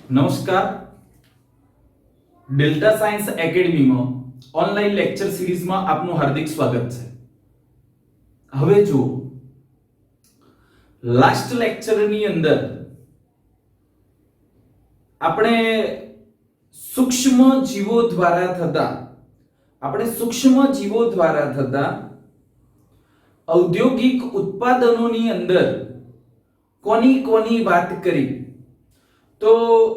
નમસ્કાર. Delta science એકેડમીમાં online lecture સિરીઝમાં આપનું હાર્દિક સ્વાગત છે. હવે જુઓ, લાસ્ટ લેક્ચરની અંદર આપણે સૂક્ષ્મ જીવો દ્વારા થતા ઔદ્યોગિક ઉત્પાદનોની અંદર કોની વાત કરી. તો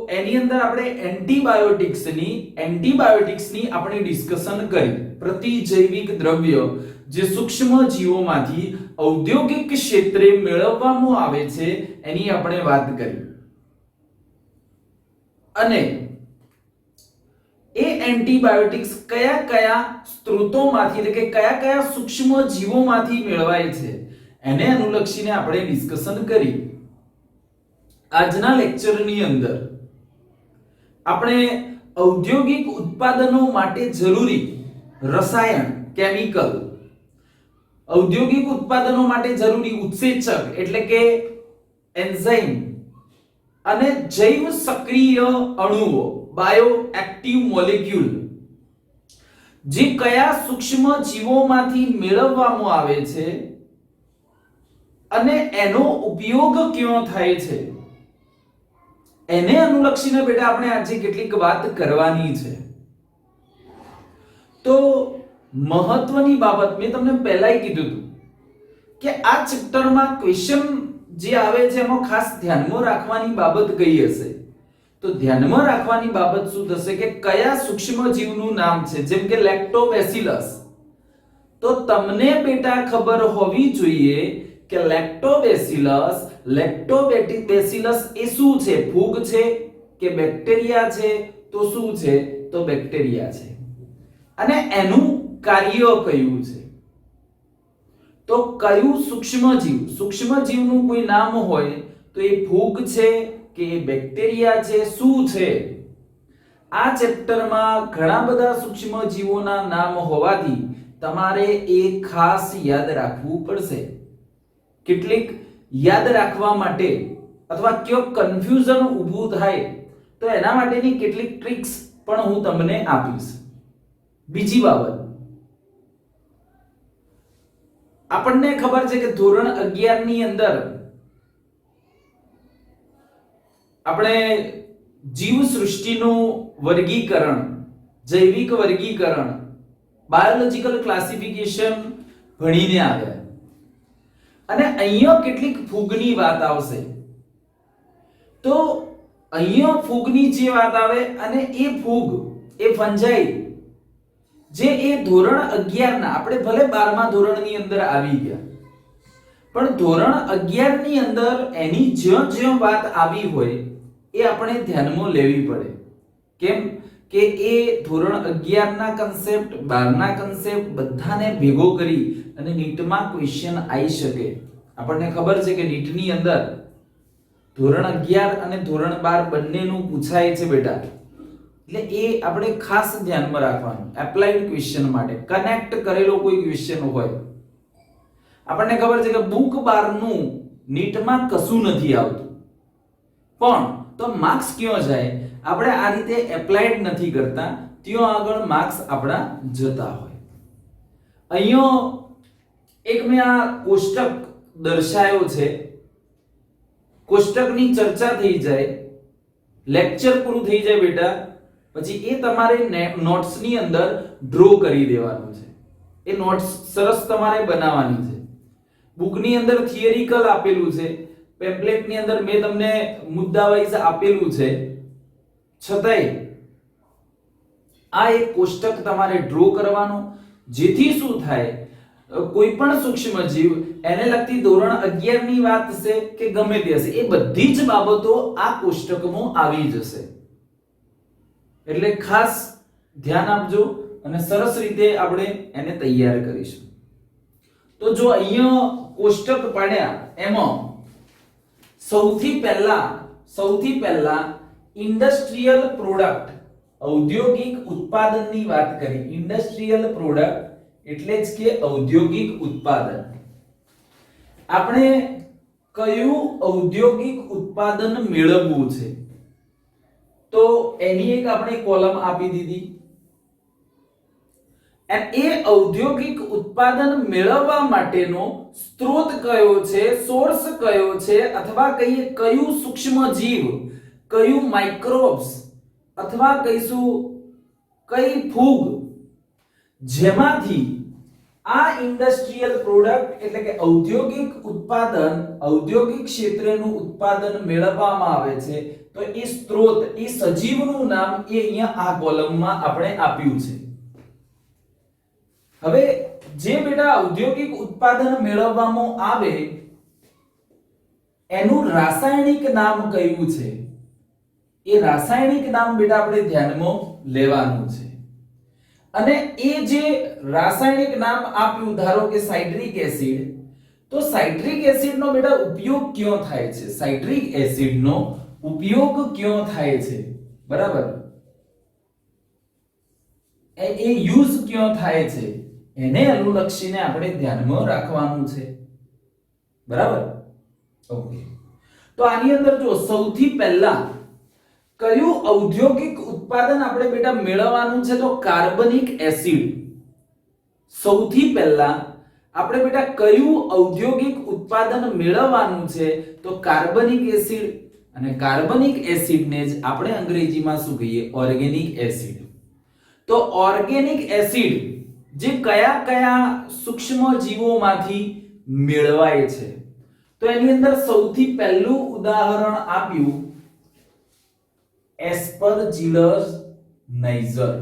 એની અંદર આપણે એન્ટીબાયોટિક્સની આપણે ડિસ્કશન કરી. પ્રતિજૈવિક દ્રવ્ય જે સૂક્ષ્મ જીવોમાંથી ઔદ્યોગિક ક્ષેત્રે મેળવવામાં આવે છે એની આપણે વાત કરી. અને એ એન્ટીબાયોટિક્સ કયા સ્ત્રોતોમાંથી એટલે કે કયા સૂક્ષ્મ જીવોમાંથી મેળવાય છે એને અનુલક્ષીને આપણે ડિસ્કશન કરી. આજના લેક્ચરની અંદર આપણે ઔદ્યોગિક ઉત્પાદનો માટે જરૂરી રસાયણ કેમિકલ, ઔદ્યોગિક ઉત્પાદનો માટે જરૂરી ઉત્સેચક એટલે કે એન્ઝાઇમ અને જૈવ સક્રિય અણુઓ બાયો એક્ટિવ મોલેક્યુલ જે કયા સૂક્ષ્મ જીવોમાંથી મેળવવામાં આવે છે અને એનો ઉપયોગ ક્યાં થાય છે એને અનુલક્ષીને બેટા આપણે આજે કેટલીક વાત કરવાની છે. તો મહત્વની બાબત મેં તમને પહેલાય કીધું હતું કે આ ચેપ્ટરમાં ક્વેશ્ચન જે આવે છે એમાં ખાસ ધ્યાનમાં રાખવાની બાબત કઈ હશે. તો ધ્યાનમાં રાખવાની બાબત શું થશે કે કયા સૂક્ષ્મ જીવનું નામ છે, જેમ કે લેક્ટોબેસિલસ. તો તમને બેટા ખબર હોવી જોઈએ કે લેક્ટોબેસિલસ એ શું છે? ફૂગ છે કે બેક્ટેરિયા છે? તો શું છે? તો બેક્ટેરિયા છે. અને એનું કાર્ય કયું છે? તો કયું સૂક્ષ્મ જીવનું કોઈ નામ હોય તો એ ફૂગ છે કે એ બેક્ટેરિયા છે? શું છે? આ ચેપ્ટરમાં ઘણા બધા સૂક્ષ્મ જીવોના નામ હોવાથી તમારે એ ખાસ યાદ રાખવું પડશે. કેટલીક યાદ રાખવા માટે અથવા કયો કન્ફ્યુઝન ઊભું થાય તો એના માટેની કેટલીક ટ્રિક્સ પણ હું તમને આપીશ. બીજી બાબત, આપણને ખબર છે કે ધોરણ 11 ની અંદર આપણે જીવસૃષ્ટિનું વર્ગીકરણ, જૈવિક વર્ગીકરણ, બાયોલોજિકલ ક્લાસિફિકેશન ભણીને આવ્યા. અને અહીંયા કેટલીક ફૂગની વાત આવશે. તો અહીંયા ફૂગની જે વાત આવે અને એ ફૂગ એ ફંજાઈ જે એ ધોરણ 11 ના, આપણે ભલે 12મા ધોરણની અંદર આવી ગયા પણ ધોરણ 11 ની અંદર એની જ્યાં વાત આવી હોય એ આપણે ધ્યાનમાં લેવી પડે. કેમ કે એ ધોરણ 11 ના કન્સેપ્ટ, 12 ના કન્સેપ્ટ બધાને ભેગો કરી અને નીટમાં ક્વેશ્ચન આવી શકે. આપણને ખબર છે કે નીટની અંદર ધોરણ 11 અને ધોરણ 12 બંનેનું પૂછાય છે બેટા. એટલે એ આપણે ખાસ ધ્યાનમાં રાખવાનું એપ્લાઇડ ક્વેશ્ચન માટે. કનેક્ટ કરેલો કોઈ ક્વેશ્ચન હોય. આપણને ખબર છે કે બુક 12 નું નીટમાં કશું નથી આવતું, પણ તો માર્ક્સ ક્યાં જાય? આપણે આ રીતે એપ્લાઇડ નથી કરતા, ત્યાં આગળ માર્ક્સ આપણા જતા હોય. અહીંયા એક મેં આ કોષ્ટક દર્શાયો છે. કોષ્ટકની ચર્ચા થઈ જાય, લેક્ચર પૂરું થઈ જાય બેટા, પછી એ તમારે નોટ્સની અંદર ડ્રો કરી દેવાનું છે. એ નોટ્સ સરસ તમારે બનાવવાની છે. બુકની અંદર થિયરિકલ આપેલું છે, પેમ્પલેટની અંદર મેં તમને મુદ્દા વાઇઝ આપેલું છે, છતાંય આ એક કોષ્ટક તમારે ડ્રો કરવાનો, જેથી શું થાય કોઈ પણ સૂક્ષ્મ જીવ એને લગતી ધોરણ 11 ની વાત છે કે ગમે તે હશે એ બધી જ બાબતો આ કોષ્ટકમાં આવી જશે. એટલે ખાસ ધ્યાન આપજો અને સરસ રીતે આપણે એને તૈયાર કરીશું. તો જો અહીંયા કોષ્ટક પાડ્યા એમાં સૌથી પહેલા ઇન્ડસ્ટ્રીયલ પ્રોડક્ટ, ઔદ્યોગિક ઉત્પાદનની વાત કરી. ઇન્ડસ્ટ્રીયલ પ્રોડક્ટ એટલે જ કે ઔદ્યોગિક ઉત્પાદન. આપણે કયું ઔદ્યોગિક ઉત્પાદન મેળવવું છે તો એની એક આપણે કોલમ આપી દીધી અને એ ઔદ્યોગિક ઉત્પાદન મેળવવા માટેનો સ્ત્રોત કયો છે, સોર્સ કયો છે, અથવા કહીએ કયું સૂક્ષ્મ જીવ, કયું માઇક્રોબ્સ, અથવા કહીશું કઈ ફૂગ જેમાંથી આ ઇન્ડસ્ટ્રીયલ પ્રોડક્ટ એટલે કે ઔદ્યોગિક ઉત્પાદન, ઔદ્યોગિક ક્ષેત્રનું ઉત્પાદન મેળવવામાં આવે છે, તો એ સ્ત્રોત, એ સજીવનું નામ એ અહીંયા આ કોલમમાં આપણે આપ્યું છે. હવે જે બેટા ઔદ્યોગિક ઉત્પાદન મેળવવામાં આવે એનું રાસાયણિક નામ કયું છે, એ રાસાયણિક નામ બેટા આપણે ધ્યાનમાં લેવાનું છે. અને એ જે રાસાયણિક નામ આપ્યું, ધારો કે સાઇટ્રિક એસિડ, તો સાઇટ્રિક એસિડનો બેટા ઉપયોગ ક્યાં થાય છે, સાઇટ્રિક એસિડનો ઉપયોગ ક્યાં થાય છે, બરાબર, એ યુઝ ક્યાં થાય છે, એને અનુલક્ષીને આપણે ધ્યાનમાં રાખવાનું છે, બરાબર. ઓકે, તો આની અંદર જો સૌથી પહેલા કયું ઔદ્યોગિક ઉત્પાદન આપણે બેટા મેળવવાનું છે, તો કાર્બનિક એસિડ. સૌથી પહેલા આપણે બેટા કયું ઔદ્યોગિક ઉત્પાદન મેળવવાનું છે, તો કાર્બનિક એસિડ. અને કાર્બનિક એસિડને જ આપણે અંગ્રેજીમાં શું કહીએ, ઓર્ગેનિક એસિડ. તો ઓર્ગેનિક એસિડ જે કયા કયા સૂક્ષ્મ જીવોમાંથી મેળવાય છે, તો એની અંદર સૌથી પહેલું ઉદાહરણ આપ્યું એસ્પરજીલસ નાઇજર.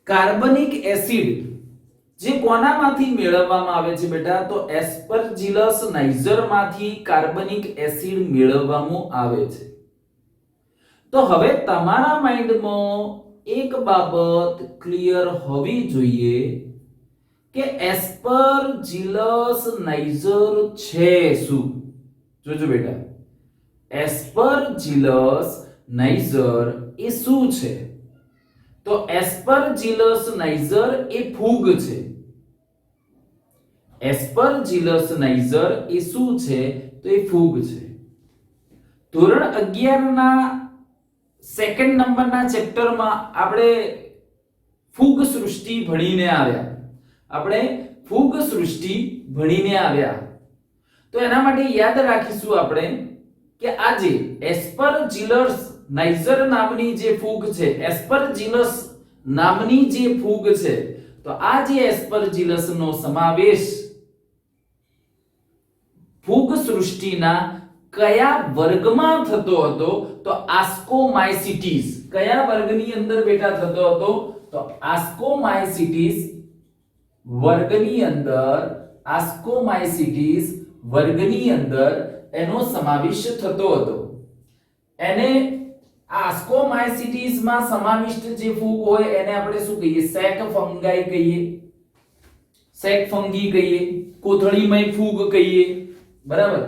કાર્બનિક એસિડ જે કોનામાંથી મેળવવામાં આવે છે બેટા, તો એસ્પરજીલસ નાઇજર માંથી કાર્બનિક એસિડ મેળવવામાં આવે છે. તો હવે તમારા માઇન્ડમાં એક બાબત ક્લિયર હોવી જોઈએ કે એસ્પરજીલસ નાઇજર છે શું. જોજો બેટા, એસ્પરજીલસ નાઇજર એ શું છે, તો એસ્પરજીલસ નાઇજર એ ફૂગ છે. એસ્પરજીલસ નાઇજર એ શું છે, તો એ ફૂગ છે. ધોરણ 11 ના સેકન્ડ નંબરના ચેપ્ટરમાં આપણે ફૂગ સૃષ્ટિ ભણીને આવ્યા, આપણે ફૂગ સૃષ્ટિ ભણીને આવ્યા. તો એના માટે યાદ રાખીશું આપણે કે આ જે એસ્પરજીલસ નાઇજર નામની જે ફૂગ છે, એસ્પરજીલસ નામની જે ફૂગ છે, તો આ જે એસ્પરજીલસ નો સમાવેશ ફૂગ સૃષ્ટિના કયા વર્ગમાં થતો હતો, તો આસ્કોમાઇસિટીસ. કયા વર્ગની અંદર બેટા થતો હતો, તો આસ્કોમાઇસિટીસ વર્ગની અંદર, આસ્કોમાઇસિટીસ વર્ગની અંદર એનો સમાવેશ થતો હતો. એને આસ્કોમાઇસિટીસ માં સમાવિષ્ટ જે ફૂગ હોય એને આપણે શું કહીએ, સેક ફંગાઈ કહીએ, સેક ફંગી કહીએ, કોથળીમય ફૂગ કહીએ, બરાબર.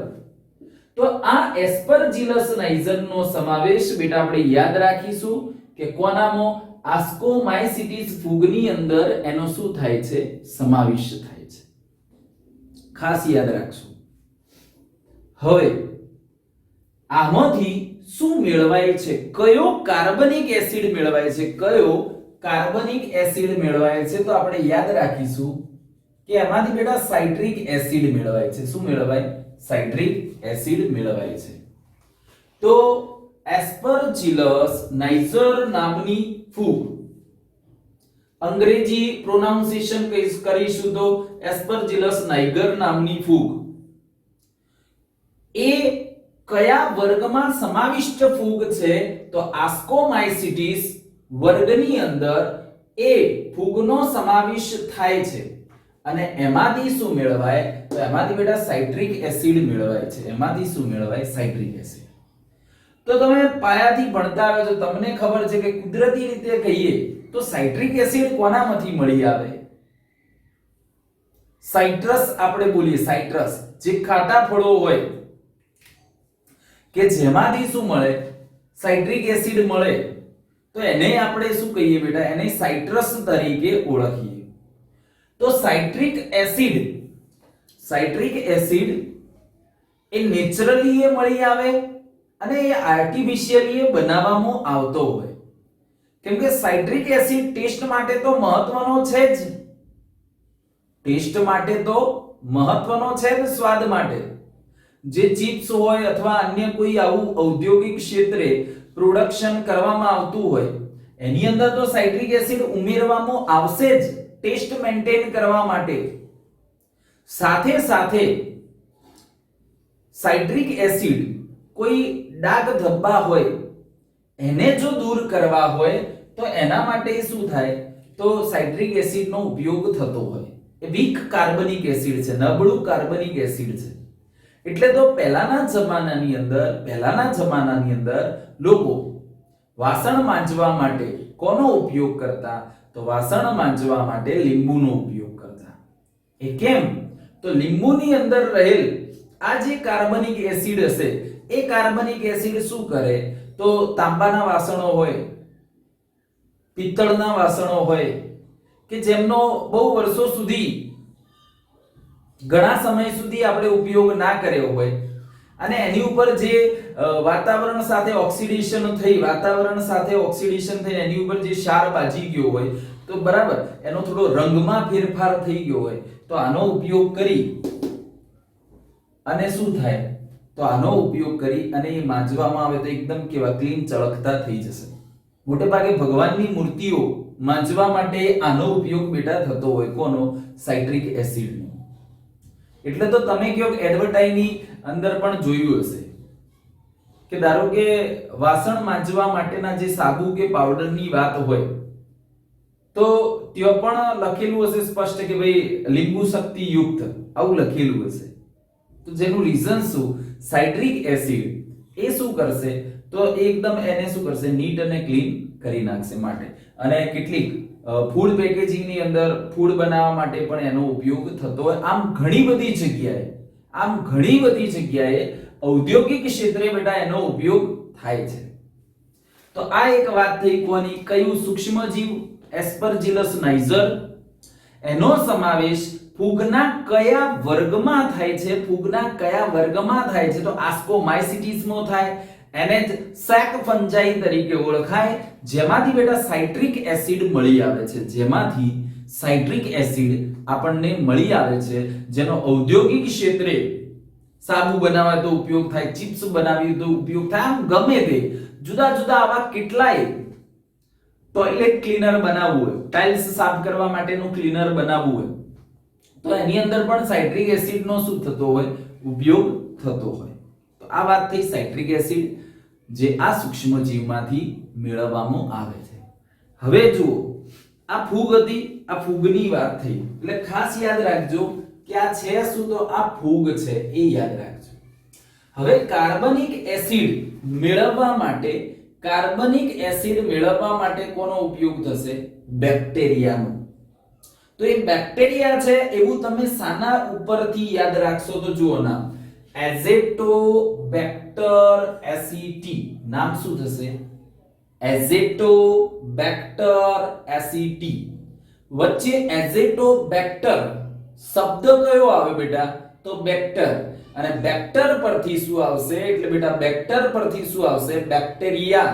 તો આ એસ્પરજીલસ નાઇજર નો સમાવેશ બેટા આપણે યાદ રાખીશું કે કોનામાં, આસ્કોમાઇસિટીસ ફૂગની અંદર એનો શું થાય છે, સમાવેશ થાય છે. ખાસ યાદ રાખજો. હવે આમાંથી શું મેળવાય છે, કયો કાર્બનિક એસિડ મેળવાય છે, કયો કાર્બનિક એસિડ મેળવાય છે, તો આપણે યાદ રાખીશું કે એમાંથી બેટા સાઇટ્રિક એસિડ મેળવાય છે. શું મેળવાય, સાઇટ્રિક એસિડ મેળવાય છે. તો એસ્પરજીલસ નાઇજર નામની ફૂગ, અંગ્રેજી પ્રોનાઉન્સિએશન કરીશું તો એસ્પરજીલસ નાઇગર નામની ફૂગ એ કયા વર્ગમાં સમાવિષ્ટ ફૂગ છે, તો આસ્કોમાઇસિટીસ વર્ગની અંદર એ ફૂગનો સમાવેશ થાય છે. અને એમાંથી શું મેળવાય, તો એમાંથી બેટા સાઇટ્રિક એસિડ મેળવાય છે. એમાંથી શું મેળવાય, સાઇટ્રિક એસિડ. તો તમે પાયાથી ભણતા આવ્યો છો, તમને ખબર છે કે કુદરતી રીતે કહીએ તો સાઇટ્રિક એસિડ કોનામાંથી મળી આવે, સાઇટ્રસ આપણે બોલીએ, સાઇટ્રસ જે ખાટા ફળો હોય કે જેમાંથી શું મળે, સાઇટ્રિક એસિડ મળે, તો એને આપણે શું કહીએ બેટા, એને સાઇટ્રસ તરીકે ઓળખીએ. તો સાઇટ્રિક એસિડ એ નેચરલી એ મળી આવે અને એ આર્ટિફિશિયલી એ બનાવવામાં આવતો હોય. કેમ કે સાઇટ્રિક એસિડ ટેસ્ટ માટે તો મહત્વનો છે જ. ટેસ્ટ માટે તો મહત્વનો છે જ, સ્વાદ માટે. જે ચિપ્સ હોય અથવા અન્ય કોઈ આવું ઔદ્યોગિક ક્ષેત્રે પ્રોડક્શન કરવામાં આવતું હોય એની અંદર તો સાઇટ્રિક એસિડ ઉમેરવામાં આવશે જ ટેસ્ટ મેન્ટેન કરવા માટે. સાથે સાથે સાઇટ્રિક એસિડ કોઈ ડાઘ ધબ્બા હોય એને જો દૂર કરવા હોય તો એના માટે શું થાય તો સાઇટ્રિક એસિડનો ઉપયોગ થતો હોય. એ વીક કાર્બનિક એસિડ છે, નબળું કાર્બનિક એસિડ છે. એટલે તો પહેલાના જમાનાની અંદર લોકો વાસણ માંજવા માટે કોનો ઉપયોગ કરતા તો વાસણ માંજવા માટે લીંબુનો ઉપયોગ કરતા. એ કેમ તો લીંબુની અંદર રહેલ આ જે કાર્બનિક એસિડ હશે એ કાર્બનિક એસિડ શું કરે તો તાંબાના વાસણો હોય, પિત્તળના વાસણો હોય કે જેમનો બહુ વર્ષો સુધી ઘણા સમય સુધી આપણે ઉપયોગ ના કર્યો હોય અને એની ઉપર જે વાતાવરણ સાથે ઓક્સિડેશન થઈ એની ઉપર જે ક્ષાર બાજી ગયો હોય તો બરાબર એનો થોડો રંગમાં ફેરફાર થઈ ગયો હોય તો આનો ઉપયોગ કરી અને શું થાય તો આનો ઉપયોગ કરી અને એ માંજવામાં આવે તો એકદમ કેવા ક્લીન ચળકતા થઈ જશે. મોટે ભાગે ભગવાનની મૂર્તિઓ માંજવા માટે આનો ઉપયોગ બેટા થતો હોય. કોનો? સાઇટ્રિક એસિડનો. એટલે તો તમે કહો એડવર્ટાઇઝની અંદર પણ જોયું હશે કે ધારો કે વાસણ માંજવા માટેના જે સાબુ કે પાવડરની વાત હોય તો ત્યાં પણ લખેલું હશે સ્પષ્ટ કે ભાઈ લીંબુ શક્તિ યુક્ત, આવું લખેલું હશે. તો જેનું રીઝન શું? સાઇટ્રિક એસિડ એ શું કરશે તો એકદમ એને શું કરશે નીટ અને ક્લીન કરી નાખશે માટે. અને કેટલીક ફૂડ પેકેજિંગ ની અંદર ફૂડ બનાવવા માટે પણ એનો ઉપયોગ થતો હોય. આમ ઘણી બધી જગ્યાએ ઔદ્યોગિક ક્ષેત્રે બેટા એનો ઉપયોગ થાય છે. તો આ એક વાત થઈ કોની? કયું? સૂક્ષ્મજીવ એસ્પરજીલસ નાઇઝર. એનો સમાવેશ ફૂગના કયા વર્ગમાં થાય છે? તો આસ્કોમાઇસિટીસમાં થાય. એને જ સેક ફંજાઈ તરીકે ઓળખાય, જેમાંથી બેટા સાઇટ્રિક એસિડ મળી આવે છે. આપણને મળી આવે છે જેનો ઔદ્યોગિક ક્ષેત્રે સાબુ બનાવવા તો ઉપયોગ થાય, ચિપ્સ બનાવી તો ઉપયોગ થાય. આમ ગમે તે જુદા આવા કેટલાય ટોયલેટ ક્લીનર બનાવવું હોય, ટાઇલ્સ સાફ કરવા માટેનું ક્લીનર બનાવવું હોય તો એની અંદર પણ સાઇટ્રિક એસિડનો શું થતો હોય? ઉપયોગ થતો હોય. તો આ વાત થઈ સાઇટ્રિક એસિડ જે આ સૂક્ષ્મજીવમાંથી મેળવવામાં આવે છે. હવે જુઓ આ ફૂગ હતી, આ ફૂગની વાત થઈ એટલે ખાસ યાદ રાખજો કે આ છે શું તો આ ફૂગ છે એ યાદ રાખજો. હવે કાર્બનિક એસિડ મેળવવા માટે કોનો ઉપયોગ થશે? બેક્ટેરિયાનો. તો એ બેક્ટેરિયા છે એવું તમે સાના ઉપરથી યાદ રાખશો તો જુઓ નામ એઝેટોબેક્ટર એસિટી. નામ શું થશે? એઝેટોબેક્ટર એસિટી. વચ્ચે એઝેટોબેક્ટર શબ્દ કયો આવે બેટા? તો બેક્ટર. અને બેક્ટર પરથી શું આવશે? એટલે બેટા બેક્ટર પરથી શું આવશે? બેક્ટેરિયા.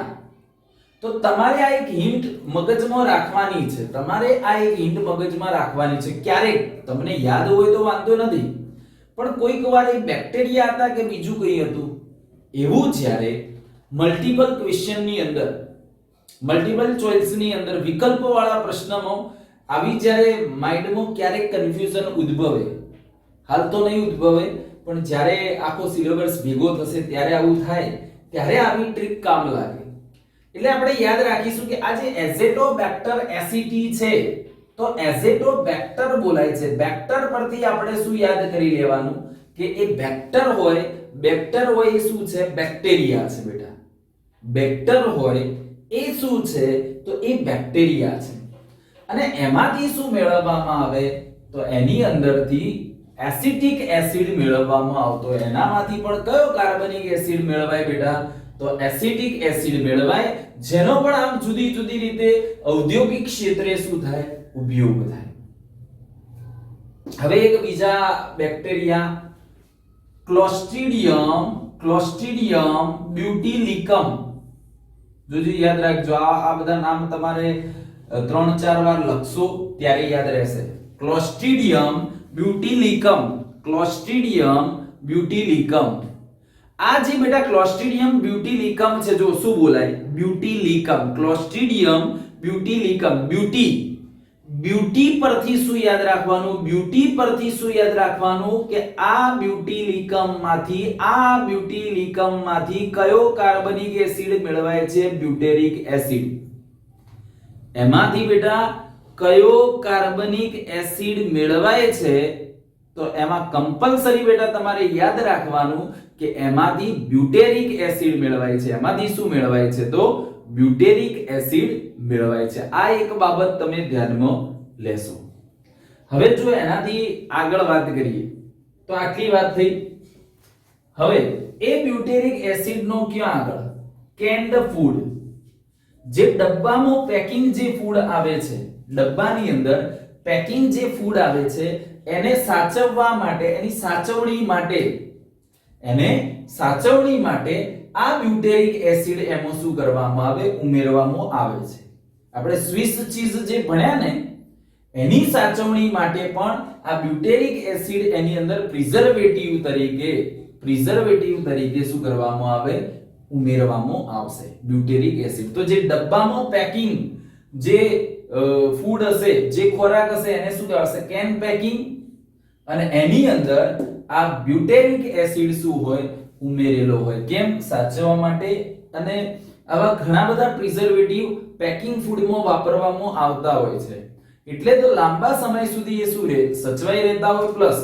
તો તમારે આ એક હિન્ટ મગજમાં રાખવાની છે. ક્યારેક તમને યાદ હોય તો વાંધો નથી, પણ કોઈક વાર એ બેક્ટેરિયા હતા કે બીજું કંઈ હતું એવું જ્યારે મલ્ટીપલ ક્વેશ્ચન ની અંદર, મલ્ટીપલ ચોઇસ ની અંદર વિકલ્પવાળા પ્રશ્નમાં આવી જ્યારે માઇન્ડમાં ક્યારેક કન્ફ્યુઝન ઉદ્ભવે, હાલ તો નહીં ઉદ્ભવે પણ જ્યારે આખો સિલેબસ ભેગો થશે ત્યારે આવું થાય, ત્યારે આવી ટ્રીક કામ લાગે. એટલે આપણે યાદ રાખીશું કે આ જે એઝેટોબેક્ટર એસિટી છે તો એઝેટોબેક્ટર બોલાય છે. બેક્ટર પરથી આપણે શું યાદ કરી લેવાનું કે એ બેક્ટર હોય એ શું છે? બેક્ટેરિયા છે બેટા. બેક્ટર હોય એ શું છે તો એ બેક્ટેરિયા છે. અને એમાંથી શું મેળવવામાં આવે તો એની અંદરથી એસિટિક એસિડ મેળવવામાં આવતો. એનામાંથી પણ કયો કાર્બનિક એસિડ મેળવાય બેટા? તો એસિટિક એસિડ મેળવાય, જેનો પણ આમ જુદી રીતે ઔદ્યોગિક ક્ષેત્રે શું થાય? ઉપયોગ થાય. હવે એક બીજા બેક્ટેરિયા ક્લોસ્ટ્રીડિયમ બ્યુટીલિકમ. જોજો યાદ રાખજો, આ બધા નામ તમારે 3-4 વાર લખશો ત્યારે યાદ રહેશે. ક્લોસ્ટ્રીડિયમ બ્યુટીલિકમ, ક્લોસ્ટ્રીડિયમ બ્યુટીલિકમ. આ જે બેટા ક્લોસ્ટ્રીડિયમ બ્યુટીલિકમ છે, જો શું બોલાય? બ્યુટીલિકમ. ક્લોસ્ટ્રીડિયમ બ્યુટીલિકમ. બ્યુટી પરથી શું યાદ રાખવાનું? બ્યુટી પરથી શું યાદ રાખવાનું કે આ બ્યુટીલિકમ માંથી કયો કાર્બનિક એસિડ મેળવાય છે? બ્યુટેરિક એસિડ. એમાંથી બેટા કયો કાર્બનિક એસિડ મેળવાય છે? તો એમાં કમ્પલસરી બેટા તમારે યાદ રાખવાનું કે એમાંથી બ્યુટેરિક એસિડ મેળવાય છે. એમાંથી શું મેળવાય છે? તો બ્યુટેરિક એસિડ મેળવાય છે. આ એક બાબત તમે ધ્યાનમાં લેશો. હવે જો એનાથી આગળ વાત કરીએ તો આટલી વાત થઈ. હવે એ બ્યુટેરિક એસિડ નો ક્યાં આગળ? કેન્ડ ફૂડ, જે ડબ્બામાં પેકિંગ જે ફૂડ આવે છે, ડબ્બાની અંદર પેકિંગ જે ફૂડ આવે છે એને સાચવવા માટે, એની સાચવણી માટે આ બ્યુટેરિક એસિડ એમાં શું કરવામાં આવે? ઉમેરવામાં આવે છે. આપણે સ્વિસ ચીઝ જે ભણ્યા ને એની સાચવણી માટે પણ આ બ્યુટેરિક એસિડ એની અંદર પ્રિઝર્વેટિવ તરીકે શું કરવામાં આવે? ઉમેરવામાં આવશે બ્યુટેરિક એસિડ. તો જે ડબ્બામાં પેકિંગ જે ફૂડ હશે, જે ખોરાક હશે એને શું કહેવાશે? Can packing. અને એની અંદર આ બ્યુટેરિક એસિડ શું હોય? ઉમેરેલો હોય. કેમ? સાચવવા માટે. અને આવા ઘણા બધા પ્રિઝર્વેટિવ પેકિંગ ફૂડમાં વાપરવામાં આવતા હોય છે, એટલે તો લાંબા સમય સુધી એ શું રહે? સચવાઈ રહેતા હોય. પ્લસ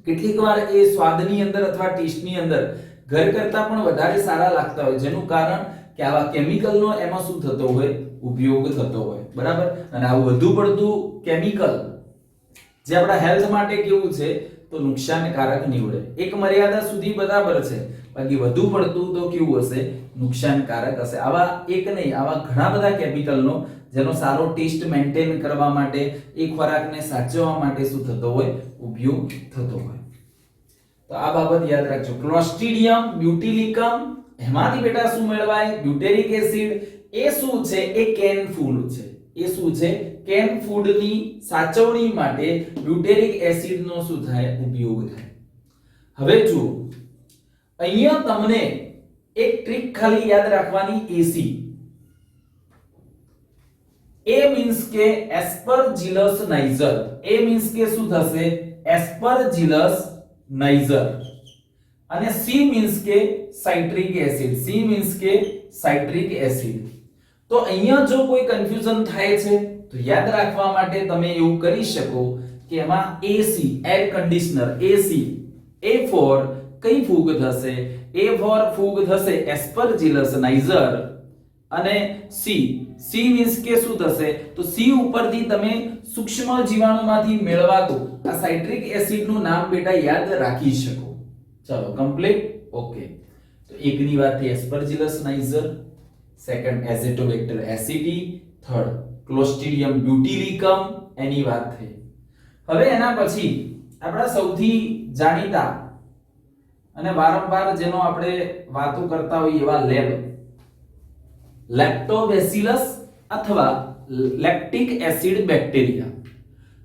કેટલીક વાર એ સ્વાદની અંદર અથવા ટેસ્ટની અંદર ઘર કરતા પણ વધારે સારા લાગતા હોય, જેનું કારણ કે આવા કેમિકલનો એમાં શું થતો હોય? ઉપયોગ થતો હોય. બરાબર. અને આ વધુ પડતું કેમિકલ જે આપણા હેલ્થ માટે કેવું છે? તો નુકસાનકારક નીવડે. એક મર્યાદા સુધી બરાબર છે, બાકી વધુ પડતું તો કેવું હશે? નુકસાનકારક હશે. આવા એક નહીં, આવા ઘણા બધા કેમિકલનો જેનો સારો ટેસ્ટ મેન્ટેન કરવા માટે, એ ખોરાકને સાચવવા માટે શું થતો હોય? ઉપયોગ થતો હોય. તો આ બાબત યાદ રાખજો. ક્લોસ્ટ્રીડિયમ બ્યુટીલિકમ, એમાંથી બેટા શું મેળવાય? બ્યુટેરિક એસિડ. એ શું છે? એ કેન ફૂડ છે. એ શું છે? કેન ફૂડની સાચવણી માટે બ્યુટેરિક એસિડનો શું થાય? ઉપયોગ થાય. હવે જુઓ, અહીંયા તમને એક ટ્રીક ખાલી યાદ રાખવાની. એસી, એ મીન્સ કે એસ્પરજીલસ નાઇઝર. એ મીન્સ કે શું થશે? એસ્પરજીલસ નાઇઝર. અને સી મીન્સ કે સાઇટ્રિક એસિડ. સી મીન્સ કે સાઇટ્રિક એસિડ. તો અહીંયા જો કોઈ કન્ફ્યુઝન થાય છે તો યાદ રાખવા માટે તમે એવું કરી શકો કે એમાં એસી, એર કન્ડિશનર, એસી, એ ફોર કઈ ફૂગ થશે? એ ફોર ફૂગ થશે એસ્પરજીલસ નાઇઝર. અને સી, સી મીન્સ કે શું થશે? તો સી ઉપરથી તમે સૂક્ષ્મ જીવાણુમાંથી મેળવાતું આ સાઇટ્રિક એસિડનું નામ બેટા યાદ રાખી શકો. ચલો કમ્પ્લીટ. ઓકે. તો એકની વાત થઈ એસ્પરજીલસ નાઇઝર, સેકન્ડ એઝેટોબેક્ટર એસિડી, થર્ડ ક્લોસ્ટ્રીડિયમ બ્યુટીલિકમ એની વાત થઈ. હવે એના પછી આપણા સૌથી જાણીતા અને વારંવાર જેનો આપણે વાતો કરતા હોઈએ એવા લેક્ટોબેસિલસ અથવા લેક્ટિક એસિડ બેક્ટેરિયા.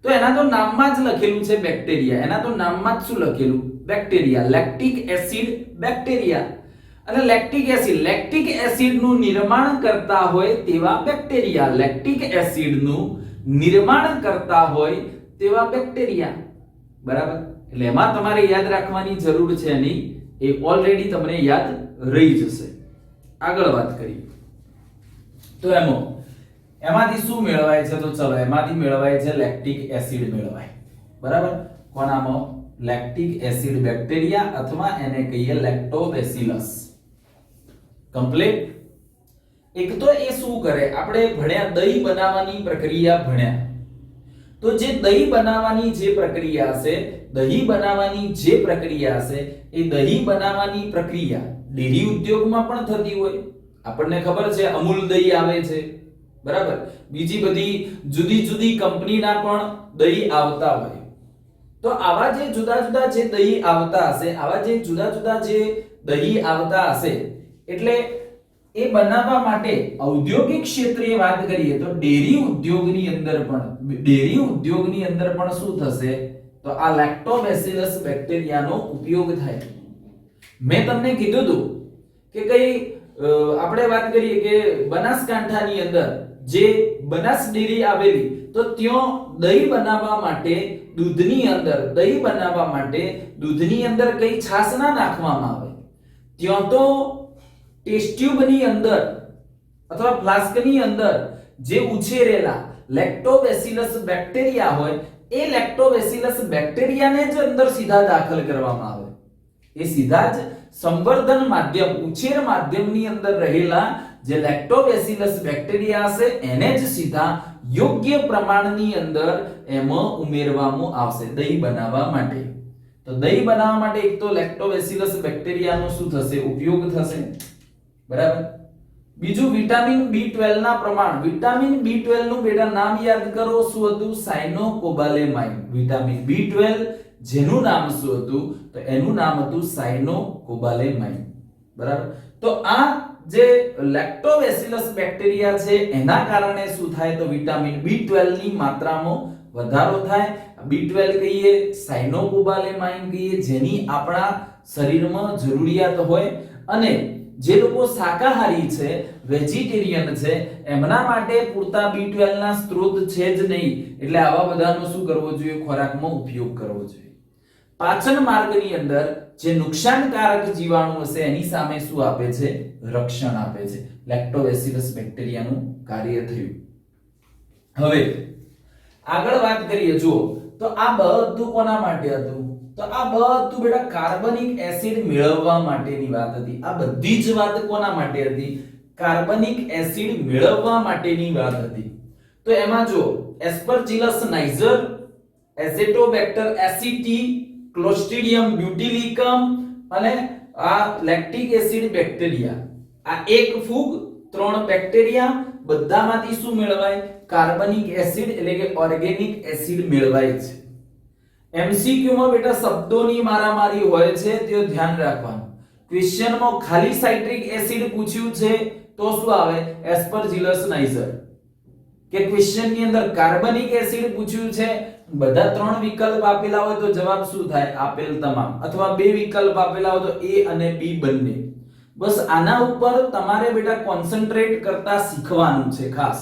તો એના તો નામમાં જ લખેલું છે બેક્ટેરિયા. એના તો નામમાં જ શું લખેલું? બેક્ટેરિયા. Lactic acid bacteria. અને લેક્ટિક એસિડનું નિર્માણ કરતા હોય તેવા બેક્ટેરિયા. લેક્ટિક એસિડનું નિર્માણ કરતા હોય તેવા બેક્ટેરિયા. બરાબર. એટલે એમાં તમારે યાદ રાખવાની જરૂર છે નહીં, એ ઓલરેડી તમને યાદ રહી જશે. આગળ વાત કરીએ તો એમાંથી શું મેળવાય છે? તો ચલો એમાંથી મેળવાય છે લેક્ટિક એસિડ મેળવાય. બરાબર. કોનામાં? લેક્ટિક એસિડ બેક્ટેરિયા અથવા એને કહીએ લેક્ટોબેસિલસ. કમ્પ્લીટ. એક તો એ શું કરે? આપણે ભણ્યા દહીં બનાવવાની પ્રક્રિયા ભણ્યા. તો જે દહીં બનાવવાની જે પ્રક્રિયા હશે, એ દહીં બનાવવાની પ્રક્રિયા ડેરી ઉદ્યોગમાં પણ થતી હોય. આપણને ખબર છે અમૂલ દહીં આવે છે. બરાબર. બીજી બધી જુદી જુદી કંપનીના પણ દહીં આવતા હોય. તો આવા જે જુદા જુદા જે દહીં આવતા હશે, આવા જે જુદા જુદા જે દહીં આવતા હશે, એટલે એ બનાવવા માટે ઔદ્યોગિક ક્ષેત્રે વાત કરીએ તો ડેરી ઉદ્યોગની અંદર પણ શું થશે, તો આ લેક્ટોબેસિલસ બેક્ટેરિયાનો ઉપયોગ થાય. મેં તમને કીધું હતું કે કઈ આપણે વાત કરીએ કે બનાસકાંઠાની અંદર જે બનાસ ડેરી આવેલી, તો ત્યાં દહીં બનાવવા માટે દૂધની અંદર કઈ છાશ ના નાખવામાં આવે, ત્યાં તો ટેસ્ટ ટ્યુબની અંદર અથવા ફ્લાસ્કની અંદર જે ઉછેરેલા લેક્ટોબેસિલસ બેક્ટેરિયા હોય, એ લેક્ટોબેસિલસ બેક્ટેરિયાને જ અંદર સીધા દાખલ કરવામાં આવે. એ સીધા જ સંવર્ધન માધ્યમ, ઉછેર માધ્યમની અંદર રહેલા જે લેક્ટોબેસિલસ બેક્ટેરિયા છે એને જ સીધા યોગ્ય પ્રમાણની અંદર એમાં ઉમેરવામાં આવશે દહીં બનાવવા માટે. તો દહીં બનાવવા માટે એક તો લેક્ટોબેસિલસ બેક્ટેરિયાનો શું થશે, ઉપયોગ થશે, બરાબર. બીજું વિટામિન B12 ના પ્રમાણ. વિટામિન B12 નું બેટા નામ યાદ કરો, શું હતું, સાયનોકોબાલેમાઇન. વિટામિન B12 જેનું નામ શું હતું, તો એનું નામ હતું સાયનોકોબાલેમાઇન, બરાબર. તો આ જે લેક્ટોબેસિલસ બેક્ટેરિયા છે એના કારણે શું થાય, તો વિટામિન B12 ની માત્રામાં વધારો થાય. B12 કહીએ, સાયનોકોબાલેમાઇન કહીએ, જેની આપણા શરીરમાં જરૂરિયાત હોય. અને જે લોકો શાકાહારી છે, વેજીટેરિયન છે, એમના માટે પૂરતા B12 ના સ્ત્રોત છે જ નહીં, એટલે આવા બધાનો શું કરવો જોઈએ, ખોરાકમાં ઉપયોગ કરવો જોઈએ. પાચન માર્ગની અંદર જે નુકસાનકારક જીવાણુ હશે એની સામે શું આપે છે, રક્ષણ આપે છે. લેક્ટોબેસિલસ બેક્ટેરિયાનું કાર્ય થયું. હવે આગળ વાત કરીએ, જુઓ તો આ બધું કોના માટે હતું, તો આ બધું બેટા કાર્બનિક એસિડ મેળવવા માટેની વાત હતી. આ બધી જ વાત કોના માટે હતી, કાર્બનિક એસિડ મેળવવા માટેની વાત હતી. તો એમાં જો એસ્પરજીલસ નાઇજર, એસેટોબેક્ટર એસિટી, ક્લોસ્ટ્રીડિયમ બ્યુટિલિકમ અને આ લેક્ટિક એસિડ બેક્ટેરિયા, આ એક ફૂગ, 3 બેક્ટેરિયા, બધામાંથી શું મેળવાય, કાર્બનિક એસિડ એટલે કે ઓર્ગેનિક એસિડ મેળવાય છે. MCQ માં બેટા શબ્દોની મારામારી હોય છે, તે ધ્યાન રાખવાનું. ક્વેશ્ચનમાં ખાલી સાઇટ્રિક એસિડ પૂછ્યું છે તો શું આવે, એસ્પરજીલસ નાઇજર. કે ક્વેશ્ચન ની અંદર કાર્બનિક એસિડ પૂછ્યું છે, બધા 3 વિકલ્પ આપેલા હોય તો જવાબ શું થાય, આપેલ તમામ. અથવા 2 વિકલ્પ આપેલા હોય તો A અને B બંને. બસ આના ઉપર તમારે બેટા કોન્સન્ટ્રેટ કરતા શીખવાનું છે ખાસ.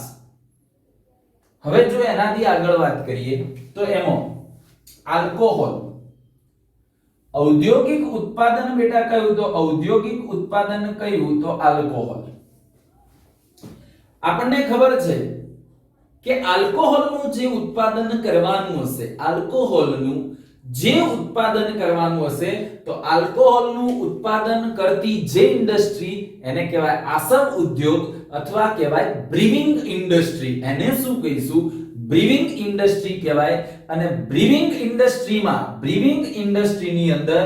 હવે જો એનાથી આગળ વાત કરીએ તો એમાં આલ્કોહોલ, ઔદ્યોગિક ઉત્પાદન બેટા કયું, તો ઔદ્યોગિક ઉત્પાદન કયું, તો આલ્કોહોલ. આપણને ખબર છે કે આલ્કોહોલનું જે ઉત્પાદન કરવાનું હશે, આલ્કોહોલનું જે ઉત્પાદન કરવાનું હશે, તો આલ્કોહોલનું ઉત્પાદન કરતી જે ઇન્ડસ્ટ્રી એને કહેવાય આસવ ઉદ્યોગ અથવા કહેવાય બ્રીવિંગ ઇન્ડસ્ટ્રી. એને શું કહીશું, બ્રીવિંગ ઇન્ડસ્ટ્રી કહેવાય. અને બ્રીવિંગ ઇન્ડસ્ટ્રીની અંદર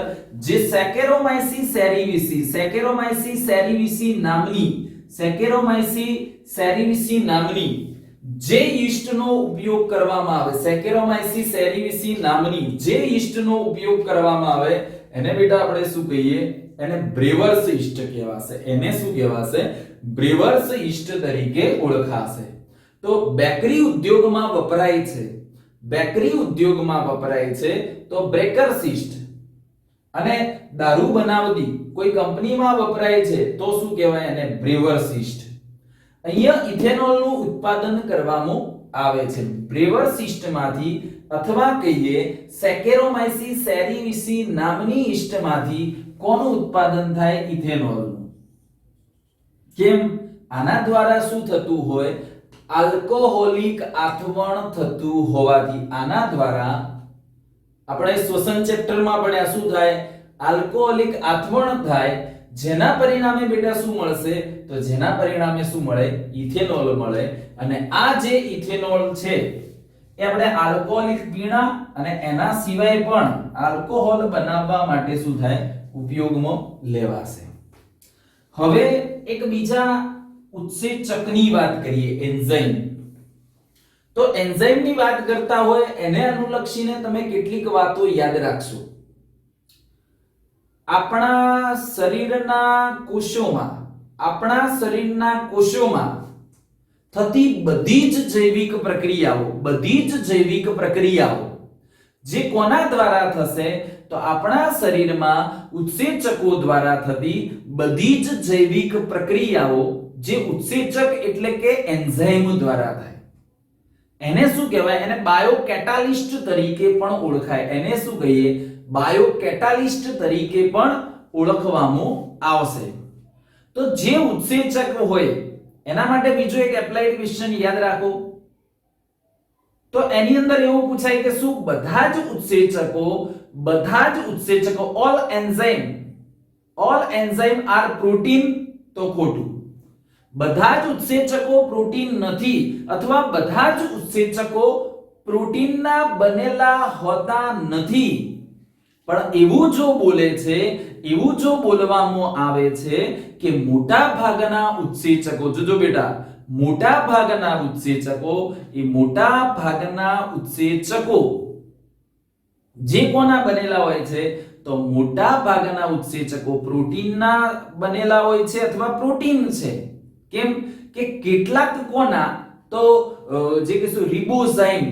જે સેકેરોમાઇસીસ સેરેવિસી નામની જે યીસ્ટનો ઉપયોગ કરવામાં આવે, સેકેરોમાઇસીસ સેરેવિસી નામની જે યીસ્ટનો ઉપયોગ કરવામાં આવે એને બેટા આપણે શું કહીએ, એને બ્રેવર્સ યીસ્ટ કહેવાશે. એને શું કહેવાશે, બ્રેવર્સ યીસ્ટ તરીકે ઓળખાશે. તો બેકરી ઉદ્યોગમાં વપરાય છે, તો બ્રેકર્સ યીસ્ટ. અને દારૂ બનાવતી કોઈ કંપનીમાં વપરાય છે તો શું કહેવાય, એને બ્રેવર્સ યીસ્ટ. અહીંયા ઇથેનોલનું ઉત્પાદન કરવામાં આવે છે બ્રેવર્સ યીસ્ટમાંથી, અથવા કહીએ સેકેરોમાઇસીસ સેરેવિસી નામની યીસ્ટમાંથી. કોનું ઉત્પાદન થાય, ઇથેનોલનું. કેમ, આના દ્વારા શું થતું હોય, આલ્કોહોલિક આથવણ થતું હોવાથી. આના દ્વારા આપણે શ્વસન ચેપ્ટરમાં ભણ્યા, શું થાય, આલ્કોહોલિક આથવણ થાય, જેના પરિણામે બેટા શું મળશે, તો જેના પરિણામે શું મળે, ઇથેનોલ મળે. અને આ જે ઇથેનોલ છે એ આપણે આલ્કોહોલિક પીણા અને એના સિવાય પણ આલ્કોહોલ બનાવવા માટે શું થાય, ઉપયોગમાં લેવાશે. હવે એક બીજા ઉત્સેચકની વાત કરીએ, એન્ઝાઇમ. તો એન્ઝાઇમની વાત કરતા હોય એને અનુલક્ષીને તમે કેટલીક વાતો યાદ રાખશો. આપણા શરીરના કોષોમાં થતી બધી જ જૈવિક પ્રક્રિયાઓ જે કોના દ્વારા થશે તો આપણા શરીરમાં ઉત્સેચકો દ્વારા થતી બધી જ જૈવિક પ્રક્રિયાઓ જે ઉત્સેચક એટલે કે એન્ઝાઇમ દ્વારા થાય એને શું કહેવાય? એને બાયોકેટાલિસ્ટ તરીકે પણ ઓળખાય. એને શું કહીએ? બાયોકેટાલિસ્ટ તરીકે પણ ઓળખવામાં આવશે. તો જે ઉત્સેચક હોય એના માટે બીજો એક એપ્લાઈડ ક્વેશ્ચન યાદ રાખો. તો એની અંદર એવું પૂછાય કે શું બધા જ ઉત્સેચકો ઓલ એન્ઝાઇમ આર પ્રોટીન? તો ખોટું. બધા જ ઉત્સેચકો પ્રોટીન નથી અથવા બધા જ ઉત્સેચકો પ્રોટીનના બનેલા હોતા નથી. પણ એવું જો બોલવામાં આવે છે કે મોટા ભાગના ઉત્સેચકો, જોજો બેટા, મોટા ભાગના ઉત્સેચકો જે કોના બનેલા હોય છે તો મોટા ભાગના ઉત્સેચકો પ્રોટીનના બનેલા હોય છે અથવા પ્રોટીન છે. કેમ કે કેટલાક કોના તો જે કહેશું રિબોઝાઇમ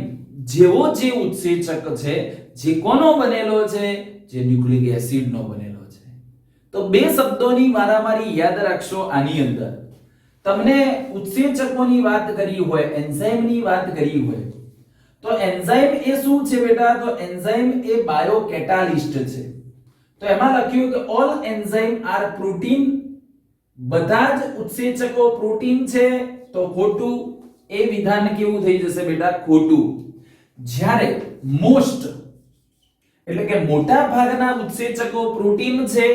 જેવો જે ઉત્સેચક છે જે કોનો બનેલો છે? જે ન્યુક્લિક એસિડનો બનેલો છે. તો બે શબ્દોની મારામારી યાદ રાખશો. આની અંદર તમને ઉત્સેચકોની વાત કરી હોય, એન્ઝાઇમની વાત કરી હોય તો એન્ઝાઇમ એ શું છે બેટા? તો એન્ઝાઇમ એ બાયોકેટાલિસ્ટ છે. તો એમાં લખ્યું કે ઓલ એન્ઝાઇમ આર પ્રોટીન, બધા જ ઉત્સેચકો પ્રોટીન છે. તો ખોટું. એ વિધાન કેવું થઈ જશે બેટા? ખોટું. જ્યારે મોસ્ટ એટલે કે મોટા ભાગના ઉત્સેચકો પ્રોટીન છે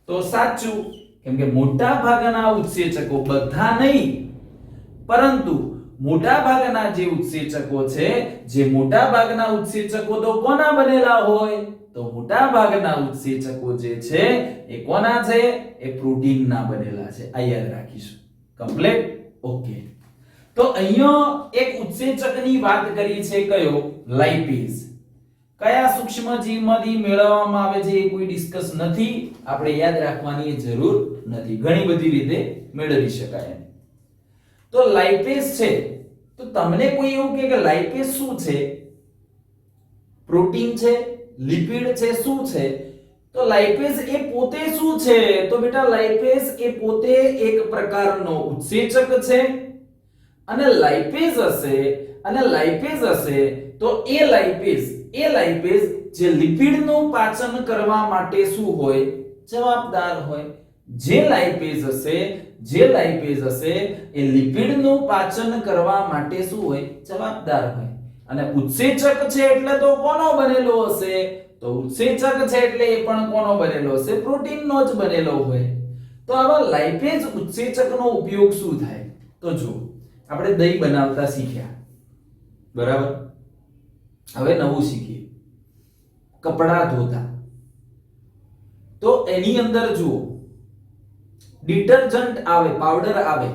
તો સાચું, કેમ કે મોટા ભાગના ઉત્સેચકો, બધા નહીં પરંતુ મોટા ભાગના જે ઉત્સેચકો છે, જે મોટા ભાગના ઉત્સેચકો તો કોના બનેલા હોય? તો મોટા ભાગના ઉત્સેચકો જે છે એ કોના છે? એ પ્રોટીનના બનેલા છે. આ યાદ રાખીશું. કમ્પ્લીટ? ઓકે. તો અહીંયા એક ઉત્સેચકની વાત કરી છે, કયો? લાઇપેઝ. કયા સૂક્ષ્મજીવમાંથી મેળવવામાં આવે છે એ કોઈ ડિસ્કસ નથી, આપણે યાદ રાખવાની જરૂર નથી. ઘણી બધી રીતે મેળવી શકાય. તો લાઇપેઝ છે. તો તમને કોઈ એવું કહે કે લાઇપેઝ શું છે? પ્રોટીન છે, લિપિડ છે, શું છે? તો લાઇપેઝ એ પોતે શું છે? તો બેટા લાઇપેઝ એ પોતે એક પ્રકારનો ઉત્સેચક છે. અને લાઇપેઝ હશે તો એ લાઇપેઝ જે લિપિડનું પાચન કરવા માટે શું હોય? જવાબદાર હોય. જે લાઇપેઝ હશે એ લિપિડનું પાચન કરવા માટે શું હોય? જવાબદાર હોય. અને ઉત્સેચક છે એટલે તો કોનો બનેલો હશે? તો ઉત્સેચક છે એટલે એ પણ કોનો બનેલો હશે? પ્રોટીનનો જ બનેલો હોય. તો આવા લાઇપેઝ ઉત્સેચકનો ઉપયોગ શું થાય? તો જો આપણે દહીં બનાવતા શીખ્યા, બરાબર? હવે નવું શીખીએ, કપડા ધોતા. તો એની અંદર જુઓ ડિટર્જન્ટ આવે, પાવડર આવે,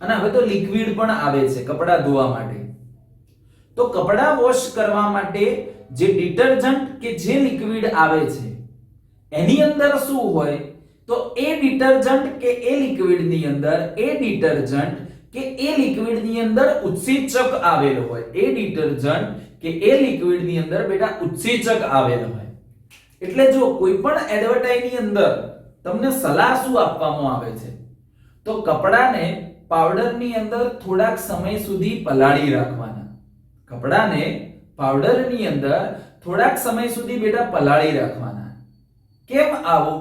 અને હવે તો લિક્વિડ પણ આવે છે કપડા ધોવા માટે. તો કપડા વોશ કરવા માટે જે ડિટર્જન્ટ કે જે લિક્વિડ આવે છે એની અંદર શું હોય? તો એ ડિટર્જન્ટ કે એ લિક્વિડની અંદર ઉત્સેચક આવેલો હોય. એ ડિટર્જન્ટ કે એ લિક્વિડની અંદર બેટા ઉત્સેચક આવેલો હોય. એટલે જો કોઈ પણ એડવર્ટાઈઝની અંદર તમને સલાહ શું આપવામાં આવે છે? તો કપડાને પાવડરની અંદર થોડાક સમય સુધી પલાળી રાખવાના. કપડાને પાવડરની અંદર થોડાક સમય સુધી બેટા પલાળી રાખવાના. કેમ આવું?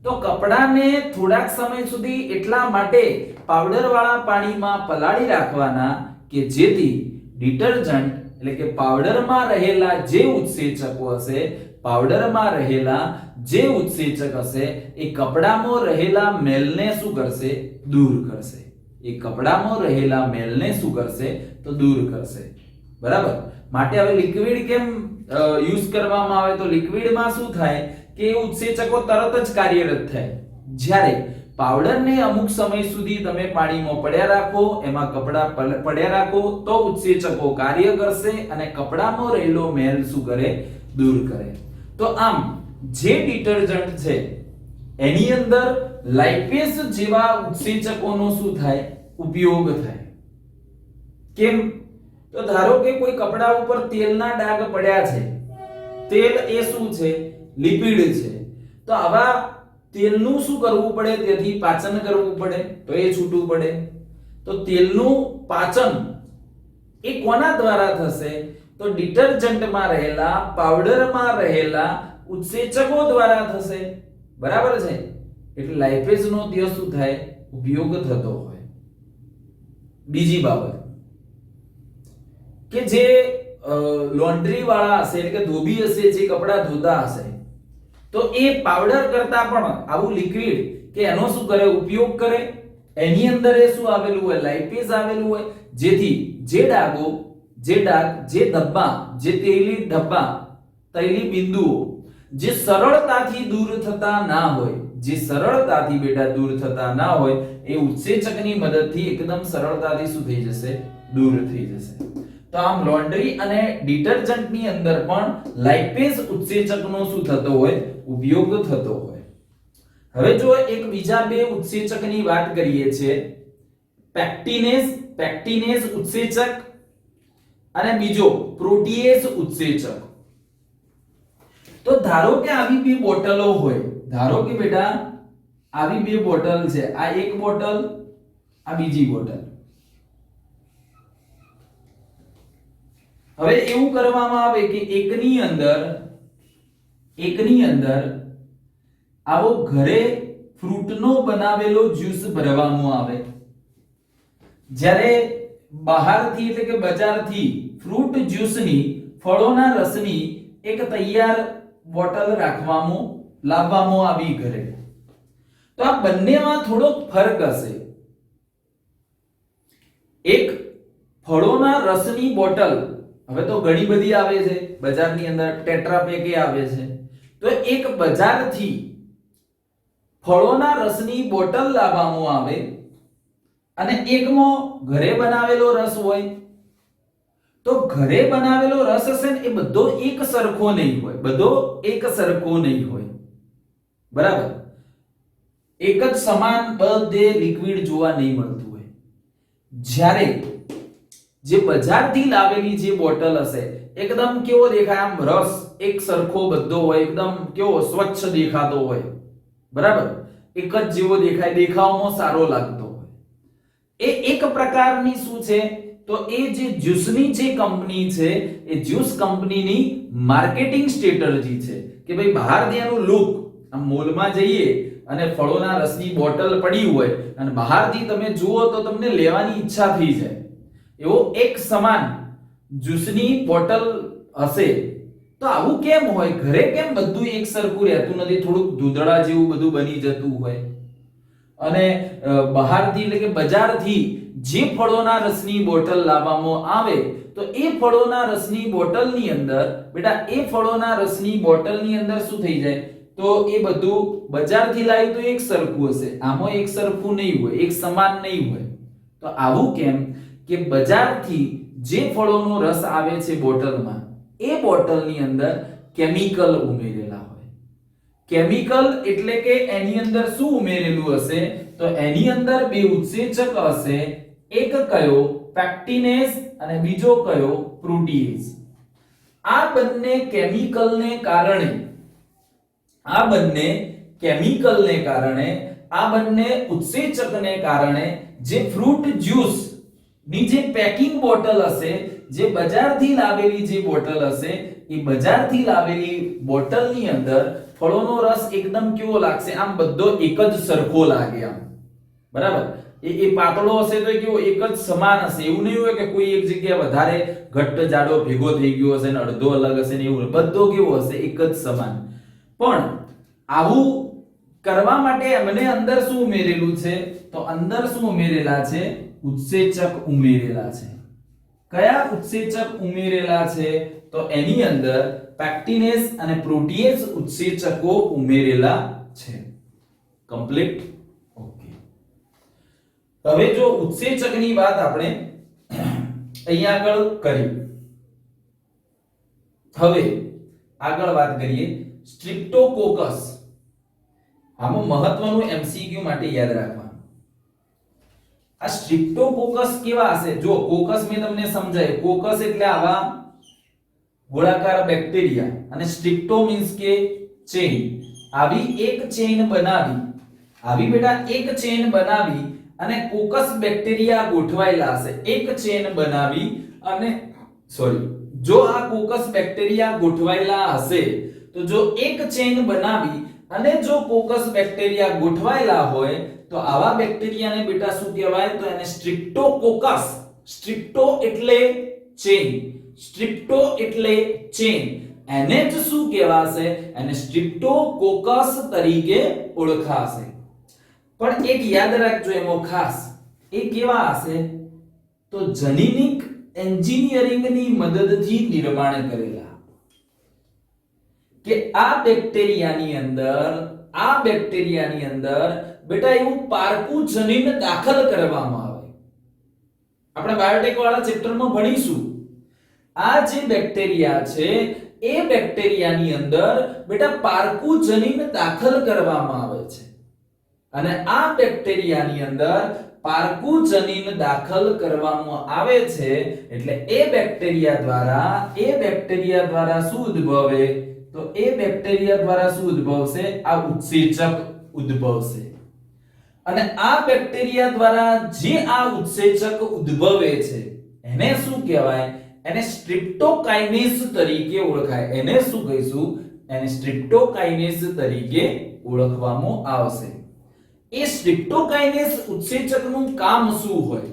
તો કપડાને થોડાક સમય સુધી એટલા માટે પાવડર વાળા પાણીમાં પલાળી રાખવાના કે જેથી ડિટર્જન્ટ એટલે કે પાવડરમાં રહેલા જે ઉત્સેચકો હશે, એ કપડામાં રહેલા મેલને શું કરશે? દૂર કરશે. એ કપડામાં રહેલા મેલને શું કરશે? તો દૂર કરશે. બરાબર? માટે હવે લિક્વિડ કેમ યુઝ કરવામાં આવે? તો લિક્વિડમાં શું થાય કે ઉત્સેચકો તરત જ કાર્યરત થાય. જ્યારે પાવડરને અમુક સમય સુધી તમે પાણીમાં પડ્યા રાખો, એમાં કપડા પડ્યા રાખો તો ઉત્સેચકો કાર્ય કરશે અને કપડામાં રહેલો મેલ શું કરે? દૂર કરે. તો આમ જે ડિટર્જન્ટ છે એની અંદર લાઇપેઝ જેવા ઉત્સેચકોનો શું થાય? ઉપયોગ થાય. કેમ? તો ધારો કે કોઈ કપડા ઉપર તેલના ડાઘ પડ્યા છે. તેલ એ શું છે? લિપિડ છે. તો આવા તેલનું શું કરવું પડે? તેથી પાચન કરવું પડે, તો એ છૂટવું પડે. તો તેલનું પાચન એ કોના દ્વારા થશે? તો ડિટર્જન્ટમાં રહેલા, પાવડરમાં રહેલા ઉત્સેચકો દ્વારા થશે. બરાબર છે? એટલે લાઇપેઝનો ત્યાં શું થાય? ઉપયોગ થતો હોય. બીજી બાબત કે જે લોન્ડ્રી વાળા હશે, એટલે કે ધોબી હશે, જે કપડા ધોતા હશે, તો એ પાવડર કરતા પણ આવું લિક્વિડ કે એનો શું કરે? ઉપયોગ કરે. એની અંદર એ શું આવેલું હોય? લાઇપેઝ આવેલું હોય. જેથી જે ડાઘો, જે ડાઘ, જે ધબ્બા, જે તેલી ધબ્બા, તૈલી બિંદુઓ જે સરળતાથી દૂર થતા ના હોય, જે સરળતાથી બેટા દૂર થતા ના હોય, એ ઉત્સેચકની મદદથી એકદમ સરળતાથી શું થઈ જશે? દૂર થઈ જશે. તો આમ લોન્ડ્રી અને ડિટર્જન્ટની અંદર પણ લાઇપેઝ ઉત્સેચકનો શું થતો હોય? ઉપયોગ થતો હોય. હવે જો એક બીજા બે ઉત્સેચકની વાત કરીએ છીએ, પેક્ટિનેઝ ઉત્સેચક અને બીજો પ્રોટીએઝ ઉત્સેચક. તો ધારો કે આવી બે બોટલો હોય, ધારો કે બેટા આવી બે બોટલ છે, આ એક બોટલ, આ બીજી બોટલ. હવે એવું કરવામાં આવે કે એકની અંદર આવો ઘરે ફ્રૂટનો બનાવેલો જ્યુસ ભરવામાં આવે. જ્યારે બહારથી એટલે કે બજારથી ફ્રૂટ જ્યુસની, ફળોના રસની એક તૈયાર બોટલ લાવવામાં આવી ઘરે. તો આ બંનેમાં થોડો ફરક હશે. એક ફળોના રસની બોટલ હવે તો ઘણી બધી આવે છે બજારની અંદર, ટેટ્રા પેક આવે છે. તો એક બજારથી ફળોના રસની બોટલ લાવવામાં આવે અને એકમાં ઘરે બનાવેલો રસ હોય. તો ઘરે બનાવેલો રસ હશે ને, એ બધો એક સરખો નહીં હોય, બરાબર? એક જ સમાન બધે લિક્વિડ જોવા નહીં મળતું હોય. જ્યારે જે બજારથી લાવેલી જે બોટલ હશે, એકદમ કેવો દેખાય? આમ રસ એક સરખો બધો હોય, એકદમ કેવો સ્વચ્છ દેખાતો હોય, બરાબર? એક જ જેવો દેખાય, દેખાવમાં સારો લાગતો હોય. એ એક પ્રકારની શું છે? તો એ જે જ્યુસની જે કંપની છે, એ જ્યુસ કંપનીની માર્કેટિંગ સ્ટ્રેટેજી છે કે ભાઈ બહારથી એનું લુક, આમ મોલમાં જઈએ અને ફળોના રસની બોટલ પડી હોય અને બહારથી તમે જુઓ તો તમને લેવાની ઈચ્છા થઈ જાય, એવો એક સમાન જ્યુસની બોટલ હશે. તો આવું કેમ હોય? ઘરે કેમ બધું એક સરખું રહેતું નથી? થોડુંક ધૂંધળા જેવું બધું બની જતું હોય. અને બહારથી એટલે કે બજારથી જે ફળોના રસની બોટલ લાવવામાં આવે, તો એ ફળોના રસની બોટલની અંદર બેટા, એ ફળોના રસની બોટલની અંદર શું થઈ જાય? તો એ બધું બજારથી લાવી તો એક સરખું હશે, આમાં એક સરખું નહીં હોય, એક સમાન નહીં હોય. તો આવું કેમ? કે બજારથી જે ફળોનો રસ આવે છે બોટલમાં, એ બોટલની અંદર કેમિકલ ઉમેરેલા હોય. કેમિકલ એટલે કે એની અંદર શું ઉમેરેલું હશે? તો એની અંદર બે ઉત્સેચક હશે. એક કયો? પેક્ટિનેઝ અને બીજો કયો? પ્રોટીએઝ. આ બંને કેમિકલને કારણે, આ બંને ઉત્સેચકને કારણે જે ફ્રૂટ જ્યુસ ની જે પેકિંગ બોટલ હશે, જે બજારથી લાવેલી જે બોટલ હશે, એ બજારથી લાવેલી બોટલની અંદર ફળોનો રસ એકદમ કેવો લાગશે? આમ બધો એક જ સરખો લાગે, આમ બરાબર? એ પાતળો હશે તો કેવો એક જ સમાન હશે. એવું નહીં હોય કે કોઈ એક જગ્યાએ વધારે ઘટ્ટ જાડો ભેગો થઈ ગયો હશે ને અડધો અલગ હશે ને, એવું બધો કેવો હશે? એક જ સમાન. પણ આવું કરવા માટે એમને અંદર શું ઉમેરેલું છે? તો અંદર શું ઉમેરેલા છે? ઉત્સેચક ઉમેરેલા છે. કયા ઉત્સેચક ઉમેરેલા છે? તો એની અંદર પેક્ટિનેઝ અને પ્રોટીએઝ ઉત્સેચકો ઉમેરેલા છે. કમ્પ્લીટ. ઓકે, હવે જો ઉત્સેચકની વાત આપણે અહીંયા આગળ કરી, હવે આગળ વાત કરીએ સ્ટ્રિપ્ટોકોકસ. આમાં મહત્વનું એમસીક્યુ માટે યાદ રાખવાનું, આ સ્ટ્રિપ્ટોકોકસ કેવા હશે? જો કોકસ મેં તમને સમજાય, કોકસ એટલે આવા ગોળાકાર બેક્ટેરિયા, અને સ્ટ્રિપ્ટો મીન્સ કે ચેઇન. આવી એક ચેઇન બનાવી, આવી બેટા એક ચેઇન બનાવી અને કોકસ બેક્ટેરિયા ગોઠવાયેલા હશે. એક ચેઇન બનાવી અને સોરી, જો આ કોકસ બેક્ટેરિયા ગોઠવાયેલા હશે, તો જો એક ચેઇન બનાવી અને જો કોકસ બેક્ટેરિયા ગોઠવાયેલા હોય તો આવા બેક્ટેરિયાને બેટા શું કહેવાય? તો એને સ્ટ્રિપ્ટોકોકસ. સ્ટ્રિપ્ટો એટલે ચેઇન, સ્ટ્રિપ્ટો એટલે ચેઇન, એને જ શું કહેવાશે? એને સ્ટ્રિપ્ટોકોકસ તરીકે ઓળખાશે. પણ એક યાદ રાખજો એમાં ખાસ, એ કેવા હશે? તો જનીનિક એન્જિનિયરિંગની મદદથી નિર્માણ કરેલા. કે આ બેક્ટેરિયાની અંદર બેટા એવું પારકું જનીન દાખલ કરવામાં આવે. આપણે બાયોટેક વાળા ચેપ્ટરમાં ભણીશું. આ જે બેક્ટેરિયા છે એ બેક્ટેરિયાની અંદર બેટા પારકું જનીન દાખલ કરવામાં આવે છે. અને આ બેક્ટેરિયાની અંદર પારકું જનીન દાખલ કરવામાં આવે છે એટલે એ બેક્ટેરિયા દ્વારા શું ઉદ્ભવે? તો એ બેક્ટેરિયા દ્વારા શું ઉદ્ભવશે? આ ઉત્સેચક ઉદ્ભવશે. અને આ બેક્ટેરિયા દ્વારા જે આ ઉત્સેચક ઉદ્ભવે છે એને શું કહેવાય? એને સ્ટ્રિપ્ટોકાઇનેસ તરીકે ઓળખાય. એને શું કહીશું? એને સ્ટ્રિપ્ટોકાઇનેસ તરીકે ઓળખવામાં આવશે. એ સ્ટ્રિપ્ટોકાઇનેસ ઉત્સેચકનું કામ શું હોય?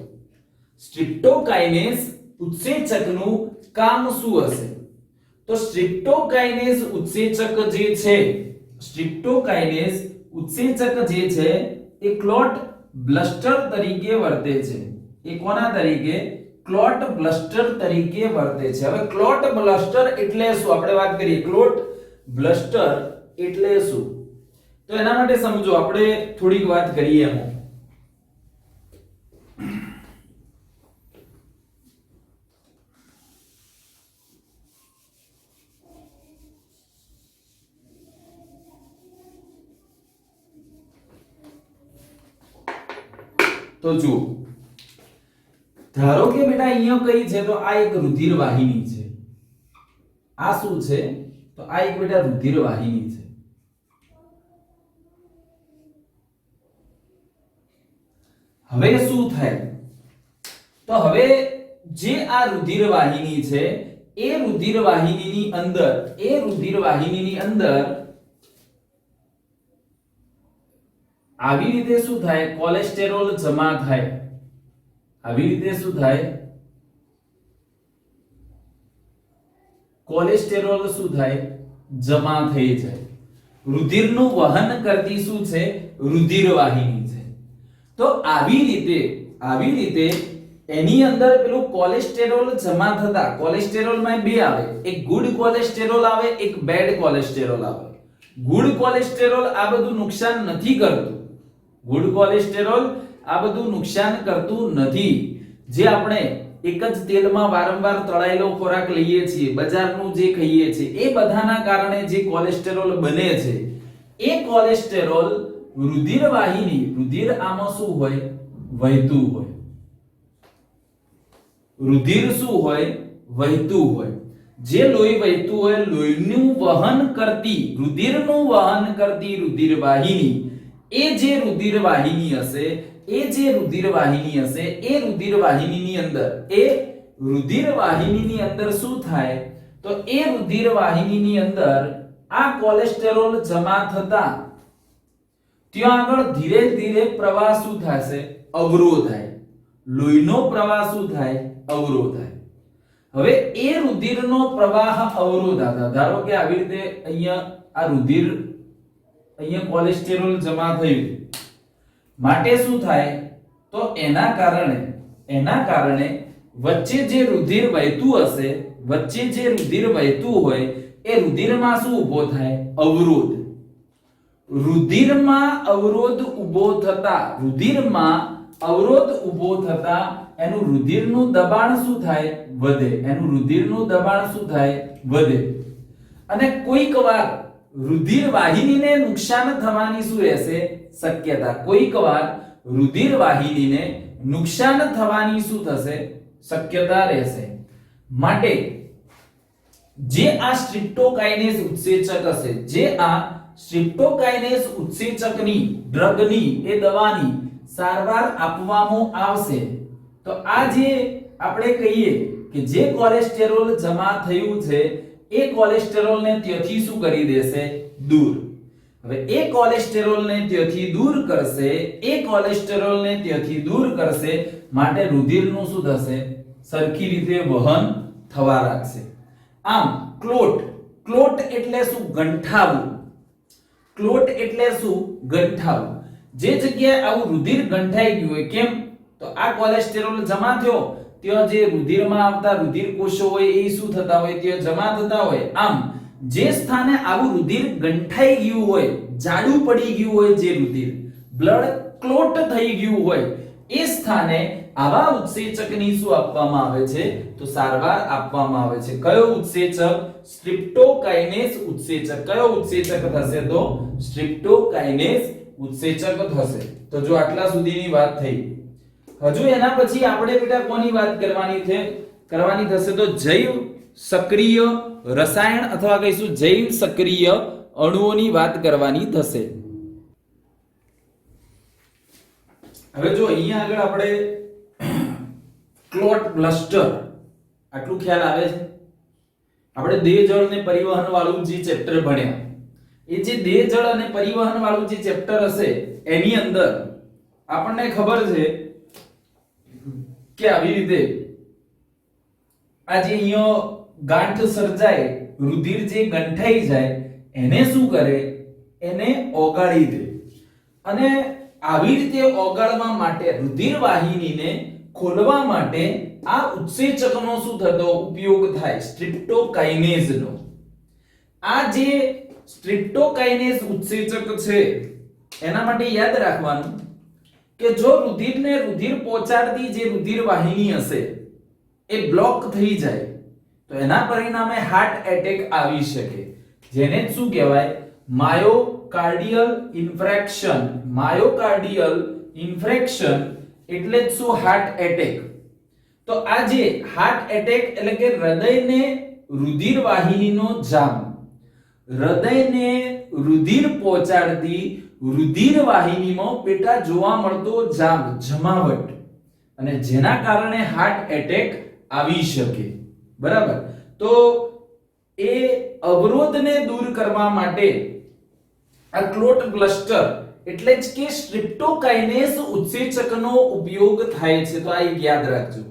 સ્ટ્રિપ્ટોકાઇનેસ ઉત્સેચકનું કામ શું હશે? તો સ્ટ્રિપ્ટોકાઇનેસ ઉત્સેચક જે છે, સ્ટ્રિપ્ટોકાઇનેસ ઉત્સેચક જે છે એ ક્લોટ બ્લસ્ટર તરીકે વર્તે છે. એ કોના તરીકે? ક્લોટ બ્લસ્ટર તરીકે વર્તે છે. હવે ક્લોટ બ્લસ્ટર એટલે શું? આપણે વાત કરીએ ક્લોટ બ્લસ્ટર એટલે શું? તો એના માટે સમજો, આપણે થોડીક વાત કરીએ એમાં. તો જુઓ, ધારો કે બેટા અહીંયા કઈ છે? તો આ એક રુધિર વાહિની છે. આ શું છે? તો આ એક બેટા રુધિર વાહિની છે. હવે શું થાય? તો હવે જે આ રુધિર વાહિની છે એ રુધિર વાહિનીની અંદર આવી રીતે શું થાય? કોલેસ્ટેરોલ જમા થાય. આવી રીતે શું થાય? કોલેસ્ટેરોલ શું થાય? જમા થઈ જાય. રુધિરનું વહન કરતી શું છે? રુધિર વાહિની છે. તો આવી રીતે એની અંદર પેલું કોલેસ્ટેરોલ જમા થતા, કોલેસ્ટેરોલમાં બે આવે, એક ગુડ કોલેસ્ટેરોલ આવે, એક બેડ કોલેસ્ટેરોલ આવે. ગુડ કોલેસ્ટેરોલ આ બધું નુકસાન નથી કરતું. ગુડ કોલેસ્ટેરોલ આ બધું નુકસાન કરતું નથી. જે આપણે એક જ તેલમાં વારંવાર તળાયેલો ખોરાક લઈએ છીએ, બજારનું જે ખાઈએ છીએ, એ બધાના કારણે જે કોલેસ્ટેરોલ બને છે એ કોલેસ્ટેરોલ રુધિર આમાં શું હોય? વહેતું હોય. રુધિર શું હોય? વહેતું હોય. જે લોહી વહેતું હોય, લોહીનું વહન કરતી, રુધિરનું વહન કરતી રુધિર વાહિની, એ જે રુધિર વાહિની હશે, એ રુધિર વાહિનીની અંદર શું થાય? તો એ રુધિર વાહિનીની અંદર આ કોલેસ્ટેરોલ જમા થતા ત્યાં આગળ ધીરે ધીરે પ્રવાહ શું થશે? અવરોધ થાય. લોહીનો પ્રવાહ શું થાય? અવરોધ થાય. હવે એ રુધિરનો પ્રવાહ અવરોધાતા, ધારો કે આવી રીતે અહીંયા આ રુધિર, અહીંયા કોલેસ્ટેરોલ જમા થયું, માટે શું થાય? તો એના કારણે વચ્ચે જે રુધિર વહેતું હશે, વચ્ચે જે રુધિર વહેતું હોય એ રુધિરમાં શું ઊભો થાય? અવરોધ. રુધિરમાં અવરોધ ઊભો થતા એનું રુધિરનું દબાણ શું થાય? વધે. અને કોઈક વાર રુધિર વાહિનીને નુકસાન થવાની શું રહેશે? શક્યતા. કોઈક વાર રુધિર વાહિનીને નુકસાન થવાની શું થશે? શક્યતા રહેશે. માટે જે આ સ્ટ્રિપ્ટોકાઇનેસ ઉત્સેચક હશે, જે આ સ્ટ્રિપ્ટોકાઇનેસ ઉત્સેચકની ડ્રગની એ દવાની સારવાર આપવામાં આવશે તો આ જે આપણે કહીએ કે જે કોલેસ્ટેરોલ જમા થયું છે એ કોલેસ્ટેરોલને ત્યાંથી શું કરી દેશે? દૂર. હવે એ કોલેસ્ટેરોલને ત્યાંથી દૂર કરશે માટે રુધિરનું શું થશે? સરખી રીતે વહન થવા લાગશે. આમ ક્લોટ એટલે શું? ગંઠાવું. જે જગ્યાએ આવું રુધિર ગંઠાઈ ગયું હોય, કેમ? તો આ કોલેસ્ટેરોલ જમા થયો, ત્યાં જે રુધિરમાં આવતા રુધિર કોષો હોય એ શું થતા હોય? ત્યાં જમા થતા હોય. આમ જે સ્થાને આવું રુધિર ગંઠાઈ ગયું હોય, જાડું પડી ગયું હોય, જે રુધિર બ્લડ ક્લોટ થઈ ગયું હોય, એ સ્થાને આવા ઉત્સેચકની શું આપવામાં આવે છે? તો સારવાર આપવામાં આવે છે. કયો ઉત્સેચક? સ્ટ્રિપ્ટોકાઇનેસ ઉત્સેચક. કયો ઉત્સેચક થશે? તો સ્ટ્રિપ્ટોકાઇનેસ ઉત્સેચક થશે. તો જો આટલા સુધીની વાત થઈ. હજુ એના પછી આપણે બેટા કોની વાત કરવાની થશે? તો જૈવ સક્રિય રસાયણ અથવા કહીશું જૈવ સક્રિય અણુઓની વાત કરવાની થશે. હવે જો અહીંયા આગળ આપણે ક્લોટ ક્લસ્ટર આટલું ખ્યાલ આવે છે. આપણે દેહ જળ અને પરિવહન વાળું જે ચેપ્ટર ભણ્યા, એ જે દેહ જળ અને પરિવહન વાળું જે ચેપ્ટર હશે એની અંદર આપણને ખબર છે કે આવી રીતે આ જે અહીંયા ગાંઠ સર્જાય, રુધિર જે ગંઠાઈ જાય એને શું કરે? એને ઓગાળી દે. અને આવી રીતે ઓગાળવા માટે રુધિર વાહિનીને ખોલવા માટે આ ઉત્સેચકનો શું થતો? ઉપયોગ થાય, સ્ટ્રિપ્ટોકાઇનેઝનો. આ જે સ્ટ્રિપ્ટોકાઇનેસ ઉત્સેચક છે એના માટે યાદ રાખવાનું કે જો રુધિરને રુધિર પહોંચાડતી જે રુધિર વાહિની હશે એ બ્લોક થઈ જાય તો એના પરિણામે હાર્ટ એટેક આવી શકે, જેને શું કહેવાય? માયોકાર્ડિયલ ઇન્ફ્રેક્શન એટલે જ શું? Heart attack. તો આ જે હાર્ટ એટેક એટલે કે હૃદયને રુધિર વાહિનીનો જામ, હૃદયને રુધિર પહોંચાડતી રુધિર વાહિનીમાં પેટા જોવા મળતો જામ, જમાવટ, અને જેના કારણે હાર્ટ એટેક આવી શકે. બરાબર? તો એ અવરોધને દૂર કરવા માટે આ ક્લોટ ક્લસ્ટર એટલે જ કે સ્ટ્રિપ્ટોકાઇનેસ ઉત્સેચકનો ઉપયોગ થાય છે. તો આ એક યાદ રાખજો.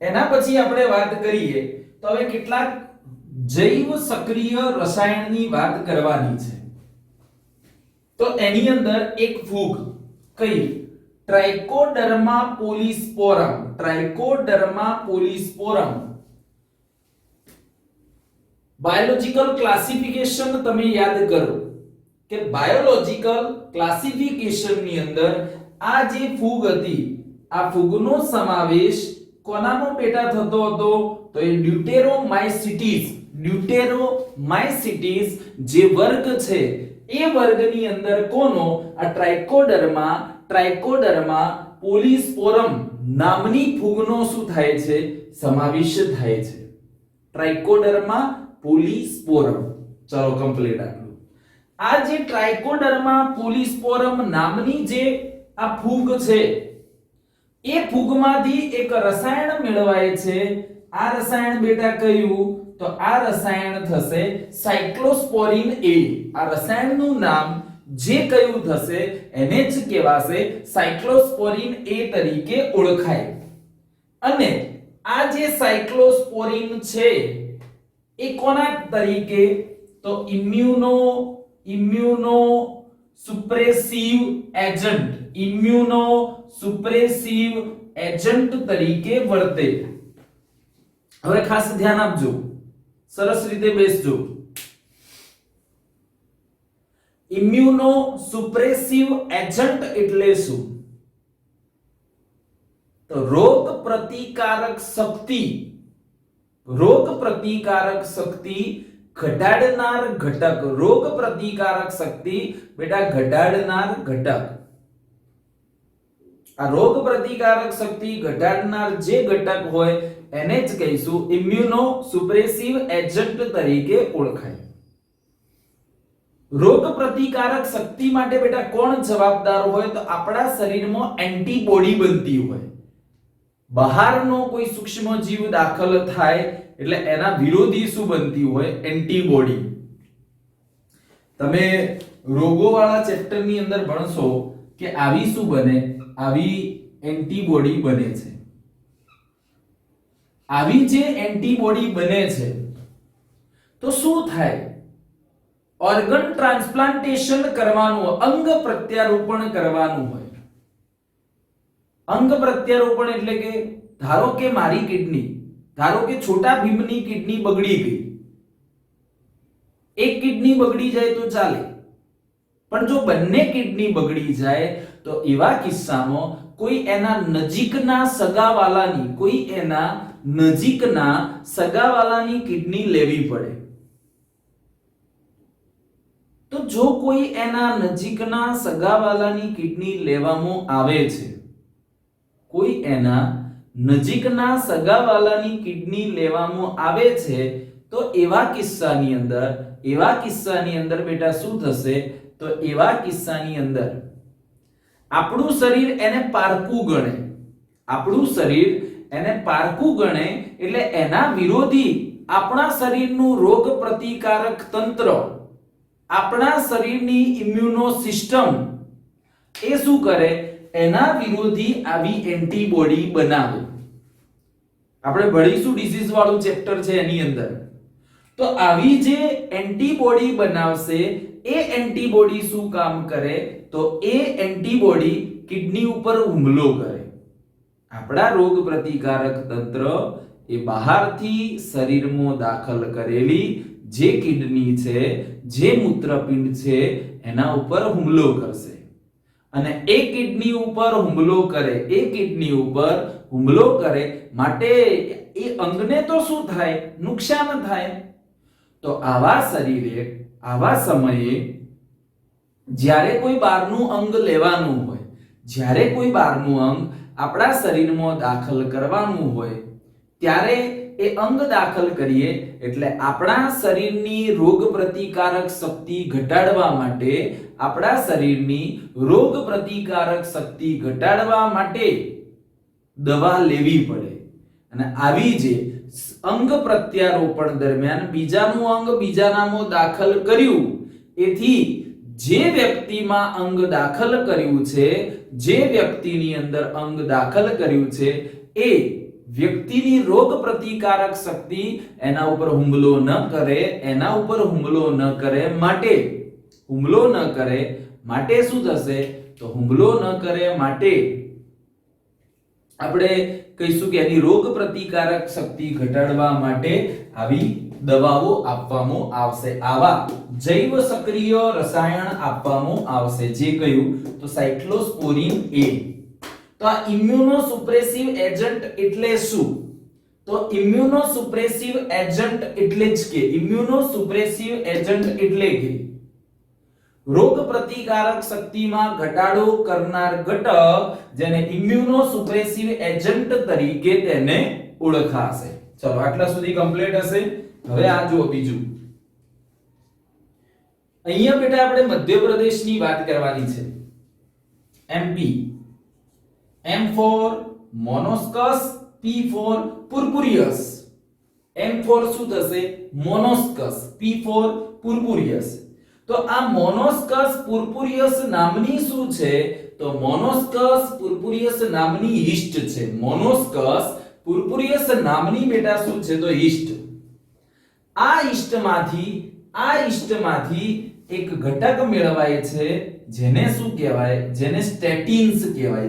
એના પછી આપણે વાત કરીએ તો હવે કેટલાક જૈવ સક્રિય રસાયણની વાત કરવાની છે. તો એની અંદર એક ફૂગ કઈ? ટ્રાઇકોડર્મા પોલિસ્પોરમ. બાયોલોજિકલ ક્લાસિફિકેશન તમે યાદ કરો કે બાયોલોજિકલ ક્લાસિફિકેશન ની અંદર આ જે ફૂગ હતી, આ ફૂગનો સમાવેશ કોનામાં પેટા થતો હતો? તો એ ડ્યુટેરોમાઇસિટીસ જે વર્ગ છે એ વર્ગની અંદર કોનો? આ ટ્રાઇકોડર્મા પોલિસ્પોરમ નામની ફૂગનો શું થાય છે? સમાવેશ થાય છે. ટ્રાઇકોડર્મા પોલિસ્પોરમ. ચલો કમ્પ્લીટ આટલું. આ જે ટ્રાઇકોડર્મા પોલિસ્પોરમ નામની જે આ ફૂગ છે એ ફૂગમાંથી એક રસાયણ મેળવાય છે. આ રસાયણ બેટા કયું? તો આ રસાયણ થશે સાયક્લોસ્પોરિન A. આ રસાયણનું નામ જે કયું થશે એને જ કહેવાશે સાયક્લોસ્પોરિન A તરીકે ઓળખાય. અને આ જે સાયક્લોસ્પોરિન છે એ કોના તરીકે? તો ઇમ્યુનો સુપ્રેસિવ એજન્ટ તરીકે વર્તે. હવે ખાસ ધ્યાન આપજો, સરસ રીતે બેસજો. ઇમ્યુનો સુપ્રેસિવ એજન્ટ એટલે શું? તો રોગ પ્રતિકારક શક્તિ ઘટાડનાર ઘટક. રોગ પ્રતિકારક શક્તિ બેટા ઘટાડનાર ઘટક. આ રોગ પ્રતિકારક શક્તિ ઘટાડનાર જે ઘટક હોય એને જ કહીશું ઇમ્યુનો સુપ્રેસિવ એજન્ટ તરીકે ઓળખાય. રોગ પ્રતિકારક શક્તિ માટે બેટા કોણ જવાબદાર હોય? તો આપણા શરીરમાં એન્ટીબોડી બનતી હોય. બહારનો કોઈ સૂક્ષ્મ જીવ દાખલ થાય એટલે એના વિરોધી શું બનતી હોય? એન્ટીબોડી. તમે રોગોવાળા ચેપ્ટરની અંદર ભણશો કે આવી શું બને? આવી એન્ટીબોડી બને છે. આવી જે એન્ટીબોડી બને છે તો શું થાય? ઓર્ગન ટ્રાન્સપ્લાન્ટેશન કરવાનું, અંગ પ્રત્યારોપણ કરવાનું હોય. અંગ પ્રત્યારોપણ એટલે કે ધારો કે મારી કિડની, ધારો કે છોટા ભીમની કિડની બગડી ગઈ. એક કિડની બગડી જાય તો ચાલે, પણ જો બંને કિડની બગડી જાય તો એવા કિસ્સામાં કોઈ એના નજીકના સગાવાલાની કિડની લેવી પડે. તો જો કોઈ એના નજીકના સગાવાલાની કિડની લેવામાં આવે છે, કોઈ એના નજીકના સગાવાલાની કિડની લેવામાં આવે છે તો એવા કિસ્સાની અંદર બેટા શું થશે? તો એવા કિસ્સાની અંદર આપણું શરીર એને પારકું ગણે. એટલે એના વિરોધી આપણા શરીરનું રોગ પ્રતિકારક તંત્ર, આપણા શરીરની ઇમ્યુનો સિસ્ટમ એ શું કરે? એના વિરોધી આવી એન્ટીબોડી બનાવે. આપણે ભણીશું ડિસીઝ વાળું ચેપ્ટર છે એની અંદર. તો આવી જે એન્ટીબોડી બનાવશે એ એન્ટીબોડી શું કામ કરે? તો એ એન્ટીબોડી કિડની ઉપર હુમલો કરે. આપણા રોગ પ્રતિકારક તંત્ર એ બહારથી શરીરમાં દાખલ કરેલી જે કિડની છે, જે મૂત્રપિંડ છે એના ઉપર હુમલો કરશે. અને એ કિડની ઉપર હુમલો કરે માટે એ અંગને તો શું થાય? નુકસાન થાય. તો આવા સમયે જ્યારે કોઈ બહારનું અંગ લેવાનું હોય, જ્યારે કોઈ બહારનું અંગ આપણા શરીરમાં દાખલ કરવાનું હોય, ત્યારે એ અંગ દાખલ કરીએ એટલે આપણા શરીરની રોગ પ્રતિકારક શક્તિ ઘટાડવા માટે દવા લેવી પડે. અને આવી જે અંગ પ્રત્યારોપણ દરમિયાન બીજાનું અંગ બીજાનામાં દાખલ કર્યું, એથી જે વ્યક્તિમાં અંગ દાખલ કર્યું છે, જે વ્યક્તિની અંદર અંગ દાખલ કર્યું છે એ વ્યક્તિની રોગ પ્રતિકારક શક્તિ એના ઉપર હુમલો ન કરે માટે શું થશે? તો હુમલો ન કરે માટે આપણે કહીશું કે એની રોગ પ્રતિકારક શક્તિ ઘટાડવા માટે આવી દવાઓ આપવામાં આવશે. આવા જૈવ સક્રિય રસાયણ આપવામાં આવશે. જે કયું? તો સાયક્લોસ્પોરિન એ. તો આ ઇમ્યુનો સુપ્રેસિવ એજન્ટ એટલે શું? તો ઇમ્યુનો સુપ્રેસિવ એજન્ટ એટલે કે રોગ પ્રતિકારક શક્તિમાં ઘટાડો કરનાર ઘટક, જેને ઇમ્યુનો સુપ્રેસિવ એજન્ટ તરીકે તેને ઓળખાશે. ચલો આટલા સુધી કમ્પ્લીટ હશે. હવે આ જુઓ બીજું. અહીંયા બેટા આપણે મધ્યપ્રદેશની વાત કરવાની છે. MP. M for monoscus, P for purpureus. M for શું થશે? monoscus, P for purpureus. તો આ મોનોસ્કસ પુર્પુરિયસ નામની શું છે? તો મોનોસ્કસ પુર્પુરિયસ નામની યીસ્ટ છે. મોનોસ્કસ પુર્પુરિયસ નામની બેટા શું છે? તો યીસ્ટ. આ યીસ્ટમાંથી એક ઘટક મેળવાય છે જેને શું કહેવાય? જેને સ્ટેટિન્સ કહેવાય.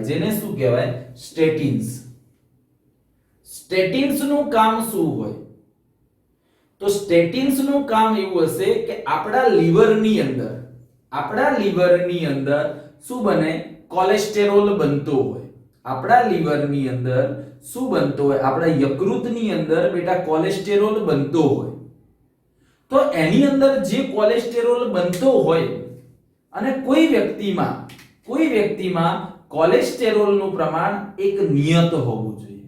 સ્ટેટિન્સ નું કામ શું હોય? તો સ્ટેટિન્સ નું કામ એવું હશે કે આપણા આપણા લીવરની અંદર શું બને? કોલેસ્ટેરોલ બનતો હોય. આપણા લીવરની અંદર શું બનતો હોય? આપણા યકૃતની અંદર બેટા કોલેસ્ટેરોલ બનતો હોય. તો એની અંદર જે કોલેસ્ટેરોલ બનતો હોય અને કોઈ વ્યક્તિમાં કોલેસ્ટેરોલનું પ્રમાણ એક નિયત હોવું જોઈએ.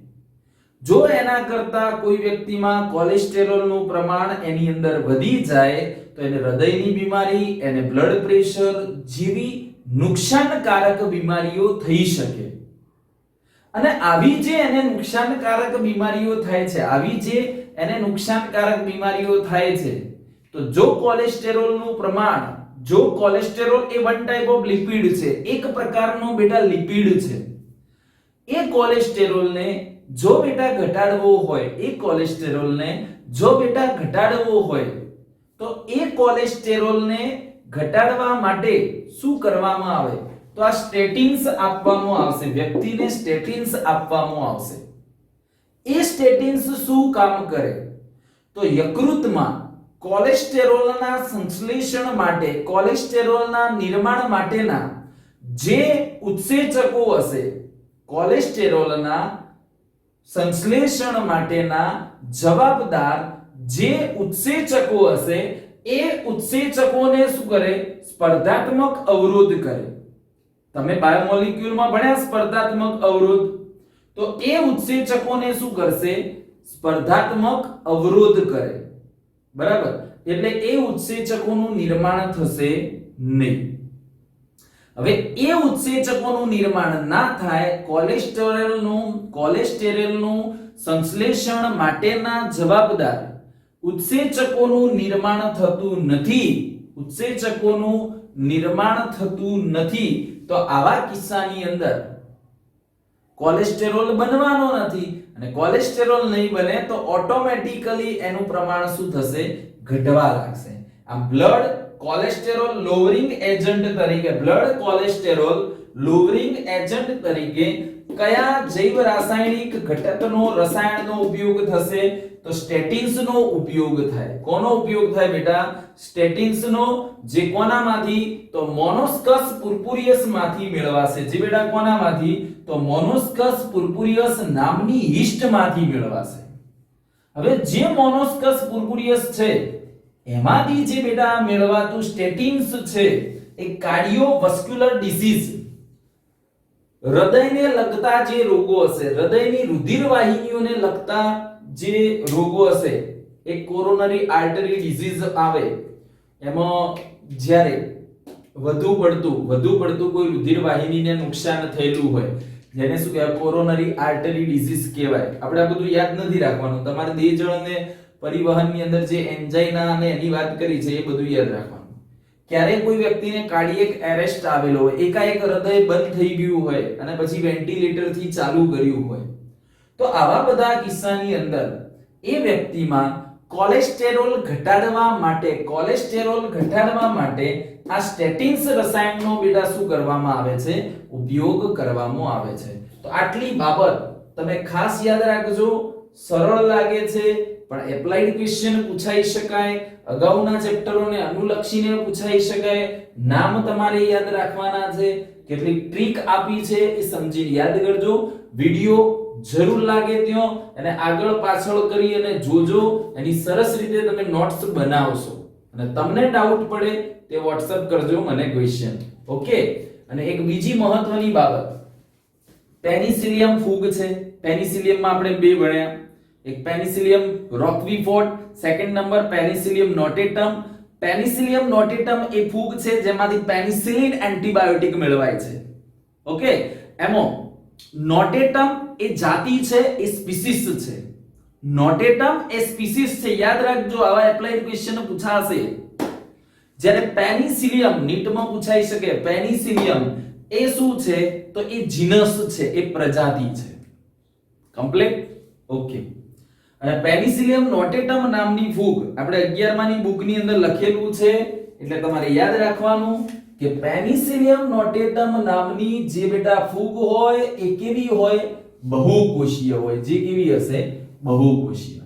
જો એના કરતા કોઈ વ્યક્તિમાં કોલેસ્ટેરોલનું પ્રમાણ એની અંદર વધી જાય તો એને હૃદયની બીમારી, એને બ્લડ પ્રેશર જેવી નુકસાનકારક બીમારીઓ થઈ શકે. અને આવી જે એને નુકસાનકારક બીમારીઓ થાય છે તો જો cholesterol A one type of lipid છે, એક પ્રકારનો બેટા લિપિડ છે. એ કોલેસ્ટેરોલને જો બેટા ઘટાડવો હોય તો એ કોલેસ્ટેરોલને ઘટાડવા માટે શું કરવામાં આવે? તો આ સ્ટેટિન્સ આપવામાં આવશે. વ્યક્તિને સ્ટેટિન્સ આપવામાં આવશે. એ સ્ટેટિન્સ શું કામ કરે? તો યકૃતમાં કોલેસ્ટેરોલના સંશ્લેષણ માટે, કોલેસ્ટેરોલના નિર્માણ માટેના જે ઉત્સેચકો હશે, કોલેસ્ટેરોલના સંશ્લેષણ માટેના જવાબદાર જે ઉત્સેચકો હશે એ ઉત્સેચકોને શું કરે? સ્પર્ધાત્મક અવરોધ કરે. તમે બાયોમોલેક્યુલમાં ભણ્યા સ્પર્ધાત્મક અવરોધ. તો એ ઉત્સેચકોને શું કરશે? સ્પર્ધાત્મક અવરોધ કરે. બરાબર? એટલે એ ઉત્સેચકોનું નિર્માણ થશે નહીં. હવે એ ઉત્સેચકોનું નિર્માણ ના થાય, કોલેસ્ટેરોલનું સંશ્લેષણ માટેના જવાબદાર ઉત્સેચકોનું નિર્માણ થતું નથી, તો આવા કિસ્સાની અંદર કોલેસ્ટેરોલ બનવાનો નથી. અને કોલેસ્ટેરોલ નહીં બને તો ઓટોમેટિકલી એનું પ્રમાણ શું થશે? ઘટવા લાગશે. આમ બ્લડ કોલેસ્ટેરોલ લોવરિંગ એજન્ટ તરીકે કયા જૈવ રાસાયણિક ઘટકનો રસાયણનો ઉપયોગ થશે? તો સ્ટેટિન્સનો ઉપયોગ થાય. કોનો ઉપયોગ થાય બેટા? સ્ટેટિન્સનો. જે કોનામાંથી? તો મોનોસ્કસ પુર્પુરિયસ માંથી મેળવાશે. જે બેટા કોનામાંથી? તો મોનોસ્કસ પુર્પુરિયસ નામની યીસ્ટમાંથી મેળવાશે. હવે જે મોનોસ્કસ પુર્પુરિયસ છે એમાંથી જે બેટા મેળવાતું સ્ટેટિન્સ છે એ કાર્ડિયોવાસ્ક્યુલર ડિસીઝ, હૃદયને લગતા જે રોગો હશે, હૃદયની રુધિર વાહિનીઓને લગતા જે રોગો હશે, એ કોરોનરી આર્ટરી ડિસીઝ આવે. એમાં જ્યારે વધુ પડતું કોઈ રુધિર વાહિનીને નુકસાન થયેલું હોય, જેને શું કહેવાય? કોરોનરી આર્ટરી ડિસીઝ કહેવાય. આપણે આ બધું યાદ નથી રાખવાનું. તમારે દેહજળને પરિવહનની અંદર જે એન્જાઇના અને એની વાત કરી છે એ બધું યાદ રાખવાનું. ક્યારેક કોઈ વ્યક્તિને કાર્ડિયક એરેસ્ટ આવેલો હોય, એકાએક હૃદય બંધ થઈ ગયું હોય અને પછી વેન્ટિલેટર થી ચાલુ કર્યું હોય, તો આવા બધા કિસ્સાની અંદર એ વ્યક્તિમાં કોલેસ્ટેરોલ ઘટાડવા માટે આ સ્ટેટિન્સ રસાયણનો બેટા શું કરવામાં આવે છે? ઉપયોગ કરવામાં આવે છે. તો આટલી બાબત તમે ખાસ યાદ રાખજો. સરળ લાગે છે પણ એપ્લાઇડ ક્વેશ્ચન પૂછાઈ શકાય, અગાઉના ચેપ્ટરોને અનુલક્ષીને પૂછાઈ શકાય. નામ તમારે યાદ રાખવાના છે, કેટલીક ટ્રીક આપી છે એ સમજીને યાદ કરજો. વિડિયો જરૂર લાગે ત્યાં અને આગળ પાછળ કરી અને જોજો. એની સરસ રીતે તમે નોટ્સ બનાવશો અને તમને ડાઉટ પડે તે WhatsApp કરજો મને ક્વેશ્ચન. ઓકે? અને એક બીજી મહત્વની બાબત, પેનિસિલિયમ ફૂગ છે. પેનિસિલિયમમાં આપણે બે ભણ્યા, એક penicillium roqueforti, second number penicillium notatum. Penicillium notatum એ ફૂગ છે જેમાંથી પેનિસિલિન એન્ટીબાયોટિક મેળવાય છે. ઓકે? એમાં નોટેટમ એ જાતિ છે, એ સ્પીસીસ છે. નોટેટમ એ સ્પીસીસ છે. યાદ રાખજો, આવા એપ્લાઇડ ક્વેશ્ચન પૂછાશે. જ્યારે પેનિસિલિયમ નીટમાં પૂછાઈ શકે. પેનિસિલિયમ એ શું છે? તો એ જીનસ છે, એ પ્રજાતિ છે. કમ્પ્લીટ? ઓકે. અને પેનિસિલિયમ નોટેટમ નામની ફૂગ આપણે 11 માની બુકની અંદર લખેલું છે, એટલે તમારે યાદ રાખવાનું કે પેનિસિલિયમ નોટેટમ નામની જે બેટા ફૂગ હોય એ કેવી હોય? બહુકોષીય હોય. જે કેવી હશે? બહુકોષીય.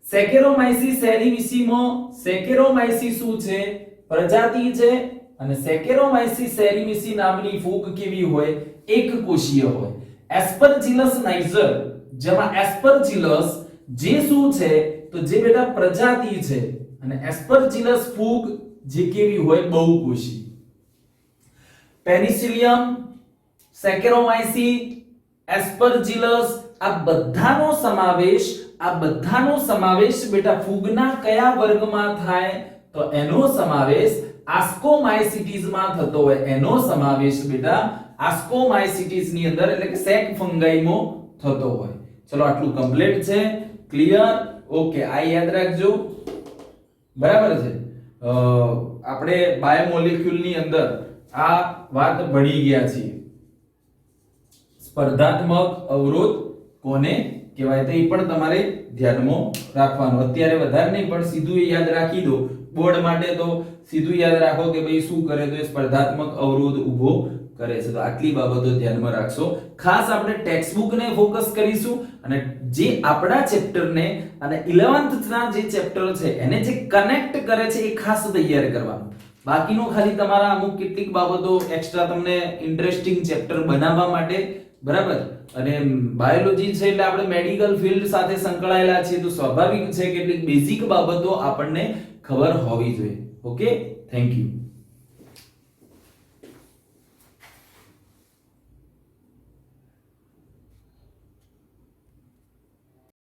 સેકેરોમાઇસીસ સેરિવિસીમો, સેકેરોમાઇસીસ શું છે? પ્રજાતિ છે અને સેકેરોમાઇસીસ સેરેમિસી નામની ફૂગ કેવી હોય? એક કોષીય હોય. એસ્પરજીલસ નાઇજર, જેમાં એસ્પરજીલસ જે શું છે તો જે બેટા પ્રજાતિ છે, અને એસ્પરજીલસ ફૂગ જે કેવી હોય? બહુકોષી. પેનિસિલિયમ, સેકેરોમાઇસી, એસ્પરજીલસ આ બધાનો સમાવેશ બેટા ફૂગના કયા વર્ગમાં થાય? તો એનો સમાવેશ આસ્કોમાઇસિટીઝ માં થતો હોય. એનો સમાવેશ બેટા આસ્કોમાઇસિટીઝ ની અંદર એટલે કે સેક ફંગાઈમાં થતો હોય. ચલો આટલું કમ્પ્લીટ છે. ક્લિયર? ઓકે, આ યાદ રાખજો. બરાબર છે. આપણે બાયોમોલેક્યુલ ની અંદર આ વાત ભણી ગયા છીએ. સ્પર્ધાત્મક અવરોધ કોને કહેવાય? તો એ પણ તમારે ધ્યાનમાં રાખવાનું. અત્યારે વધારે નહીં પણ સીધું એ યાદ રાખી દો. બોર્ડ માટે તો સીધું યાદ રાખો કે ભાઈ શું કરે તો એ સ્પર્ધાત્મક અવરોધ ઊભો કરે છે. તો આટલી બાબતો ધ્યાનમાં રાખશો. ખાસ આપણે ટેક્સ્ટ બુક ને ફોકસ કરીશું અને જે આપણા ચેપ્ટર ને અને 11th ના જે ચેપ્ટર છે એને જે કનેક્ટ કરે છે એ ખાસ તૈયાર કરવાનું. બાકીનો ખાલી તમારા અમુક કેટલીક બાબતો એક્સ્ટ્રા તમને ઇન્ટરેસ્ટિંગ ચેપ્ટર બનાવવા માટે, બરાબર. અને બાયોલોજી છે એટલે આપણે મેડિકલ ફિલ્ડ સાથે સંકળાયેલા છીએ તો સ્વાભાવિક છે કેટલીક બેઝિક બાબતો આપણને ખબર હોવી જોઈએ. Okay, thank you.